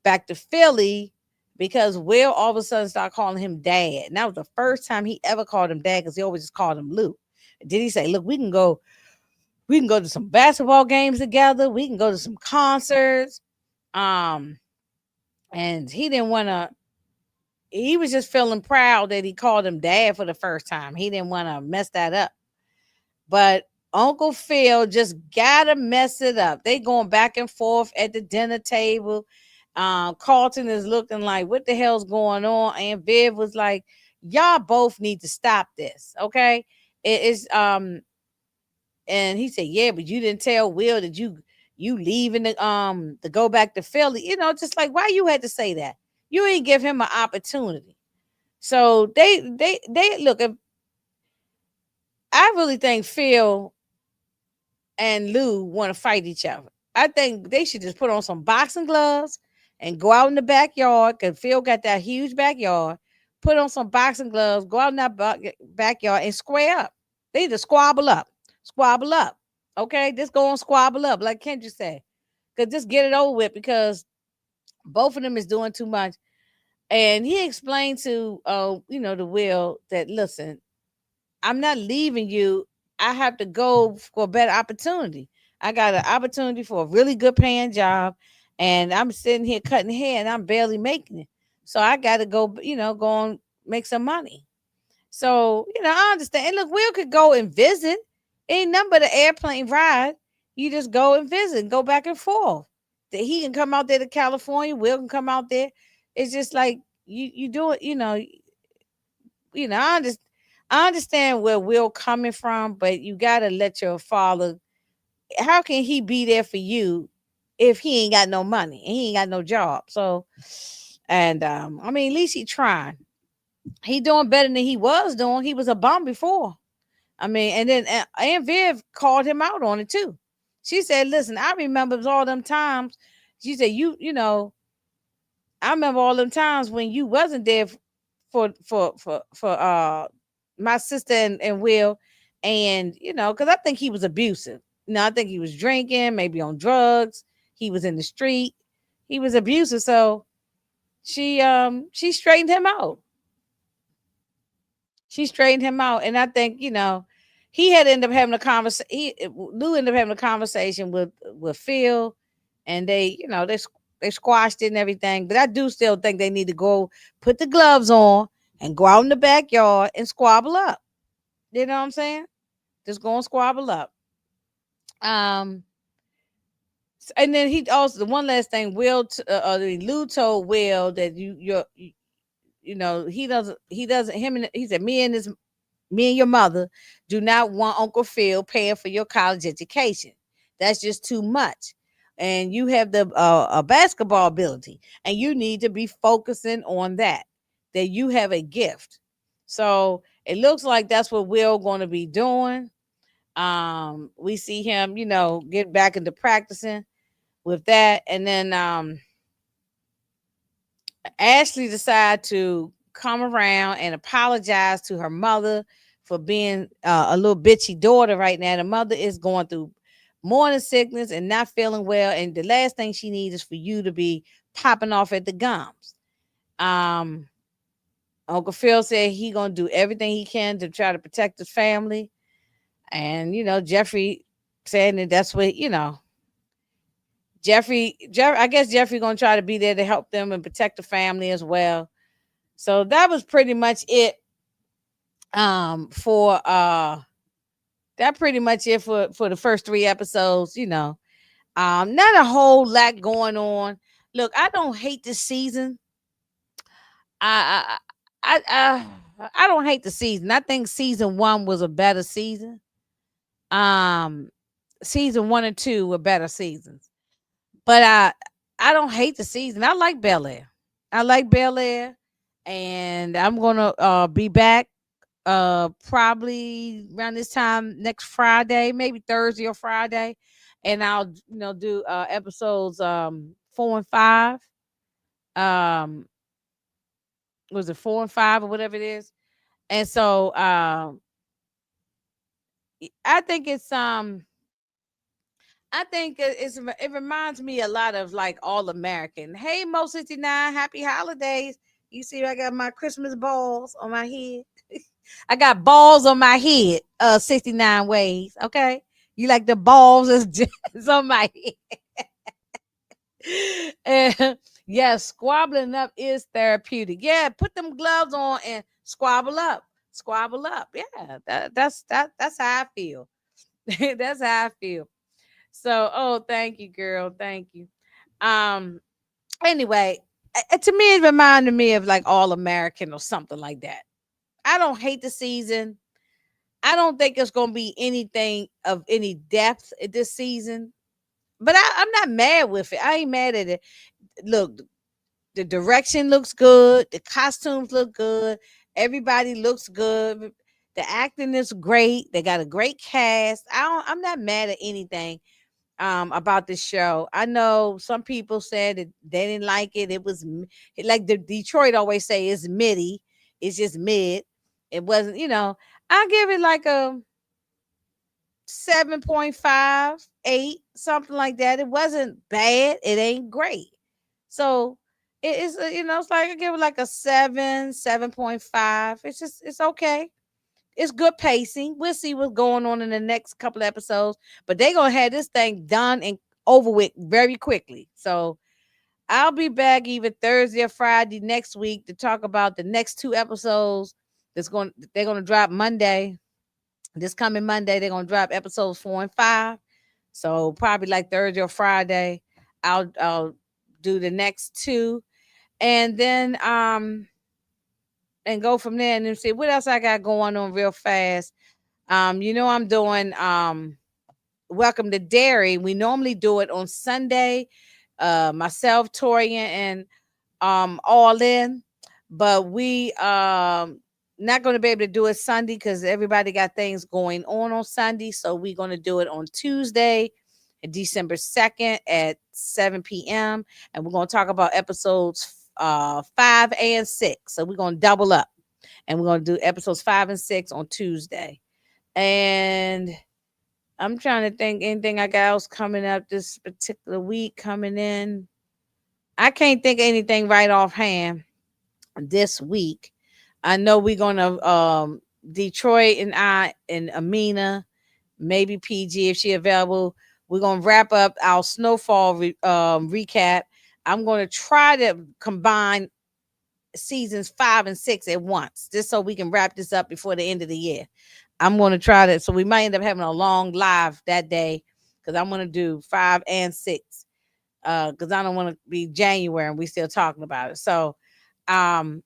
[SPEAKER 2] back to Philly, because Will all of a sudden started calling him dad. And that was the first time he ever called him dad, because he always just called him Lou. Did he say, look, we can go to some basketball games together, we can go to some concerts. um and he didn't want to, he was just feeling proud that he called him dad for the first time. He didn't want to mess that up. But Uncle Phil just gotta mess it up. They going back and forth at the dinner table. Carlton is looking like, what the hell's going on? And Viv was like, y'all both need to stop this, okay? It is and he said, yeah, but you didn't tell Will that you leaving to go back to Philly. Just like, why you had to say that? You ain't give him an opportunity. So they look. I really think Phil and Lou want to fight each other. I think they should just put on some boxing gloves and go out in the backyard, because Phil got that huge backyard. Put on some boxing gloves, go out in that backyard and square up. They need to squabble up. Squabble up. Okay? Just go and squabble up, like Kendrick said. Because just get it over with, because both of them is doing too much. And he explained to the Will that, listen, I'm not leaving you. I have to go for a better opportunity. I got an opportunity for a really good paying job, and I'm sitting here cutting hair, and I'm barely making it. So I got to go, go and make some money. So I understand. And look, Will could go and visit. Ain't nothing but an airplane ride. You just go and visit, and go back and forth. That he can come out there to California. Will can come out there. It's just like you do it. I understand where Will coming from, but you gotta let your father. How can he be there for you if he ain't got no money and he ain't got no job? So, and I mean, at least he trying. He doing better than he was doing. He was a bum before. I mean, and then Aunt Viv called him out on it too. She said, "Listen, I remember all them times." She said, I remember all them times when you wasn't there for my sister and Will, and because I think he was abusive. I think he was drinking, maybe on drugs. He was in the street. He was abusive. So she straightened him out. She straightened him out, and I think he had ended up having a conversation. Lou ended up having a conversation with Phil, and they squashed it and everything. But I do still think they need to go put the gloves on and go out in the backyard and squabble up. You know what I'm saying? Just go and squabble up. Um, and then he also, the one last thing, Lou told Will that he doesn't him and he said, me and your mother do not want Uncle Phil paying for your college education. That's just too much. And you have the a basketball ability, and you need to be focusing on that. That you have a gift. So it looks like that's what Will going to be doing. We see him, get back into practicing with that, and then Ashley decided to come around and apologize to her mother for being a little bitchy daughter right now. The mother is going through morning sickness and not feeling well, and the last thing she needs is for you to be popping off at the gums. Um, Uncle Phil said he gonna do everything he can to try to protect his family, and Jeffrey said that that's what I guess Jeffrey gonna try to be there to help them and protect the family as well. So that was pretty much it. For that pretty much it for the first three episodes. Not a whole lot going on. Look, I don't hate the season. I I don't hate the season. I think season one was a better season. Um, season 1 and 2 were better seasons. But I don't hate the season. I like Bel Air. I like Bel Air, and I'm gonna be back probably around this time next Friday, maybe Thursday or Friday, and I'll do episodes 4 and 5. Um, was it 4 and 5 or whatever it is? And so I think it reminds me a lot of like All American. Hey, Mo 69, happy holidays. You see, I got my Christmas balls on my head. I got balls on my head, 69 ways. Okay. You like the balls is just on my head. And yes, squabbling up is therapeutic. Yeah, put them gloves on and squabble up. Squabble up. Yeah, that's how I feel. That's how I feel. So, oh, thank you, girl. Thank you. Um, anyway, to me, it reminded me of like All American or something like that. I don't hate the season. I don't think it's gonna be anything of any depth this season. But I'm not mad with it. I ain't mad at it. Look, the direction looks good, the costumes look good, everybody looks good, the acting is great, they got a great cast. I'm not mad at anything about this show. I know some people said that they didn't like it. It was like the Detroit always say it's middy. It's just mid. It wasn't, I'll give it like a 7.5, 8, something like that. It wasn't bad. It ain't great. So it's it's like I give it like a 7, 7.5. It's okay. It's good pacing. We'll see what's going on in the next couple of episodes, but they're gonna have this thing done and over with very quickly. So I'll be back either Thursday or Friday next week to talk about the next 2 episodes. They're gonna drop Monday. This coming Monday, they're gonna drop episodes 4 and 5. So probably like Thursday or Friday, I'll do the next 2, and then and go from there and then see what else I got going on real fast. I'm doing Welcome to Dairy. We normally do it on Sunday. Myself, Torian, and All In, but we not going to be able to do it Sunday because everybody got things going on Sunday. So we're going to do it on Tuesday, December 2nd at 7 p.m. And we're going to talk about episodes 5 and 6. So we're going to double up, and we're going to do episodes 5 and 6 on Tuesday. And I'm trying to think anything I got else coming up this particular week coming in. I can't think of anything right offhand this week. I know we're gonna Detroit and I and Amina, maybe PG if she available. We're gonna wrap up our snowfall recap. I'm gonna try to combine seasons 5 and 6 at once, just so we can wrap this up before the end of the year. I'm going to try that. So we might end up having a long live that day because I'm going to do 5 and 6 because I don't want to be January and we still talking about it. So I'm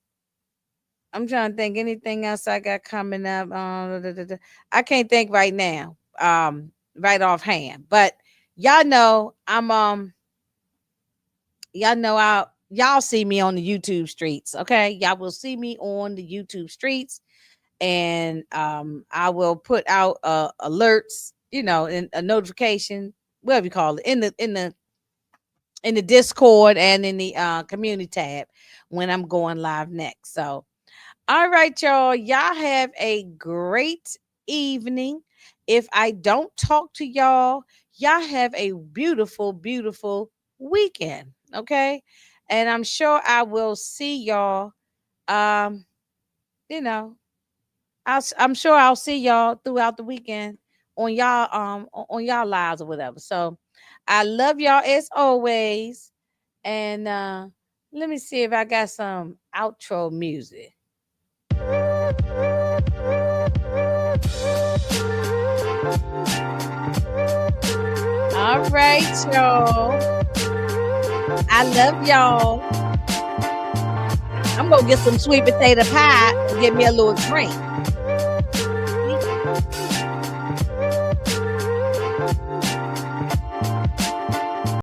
[SPEAKER 2] trying to think anything else I got coming up. I can't think right now, right offhand. But y'all know y'all see me on the YouTube streets. Okay, y'all will see me on the YouTube streets. And I will put out alerts, and a notification, whatever you call it, in the Discord and in the community tab when I'm going live next. So, all right, y'all have a great evening. If I don't talk to y'all have a beautiful, beautiful weekend. Okay, and I'm sure I will see y'all. You know I'm sure I'll see y'all throughout the weekend on y'all on y'all lives or whatever. So I love y'all as always. And let me see if I got some outro music. All right, y'all. I love y'all. I'm gonna get some sweet potato pie and get me a little drink.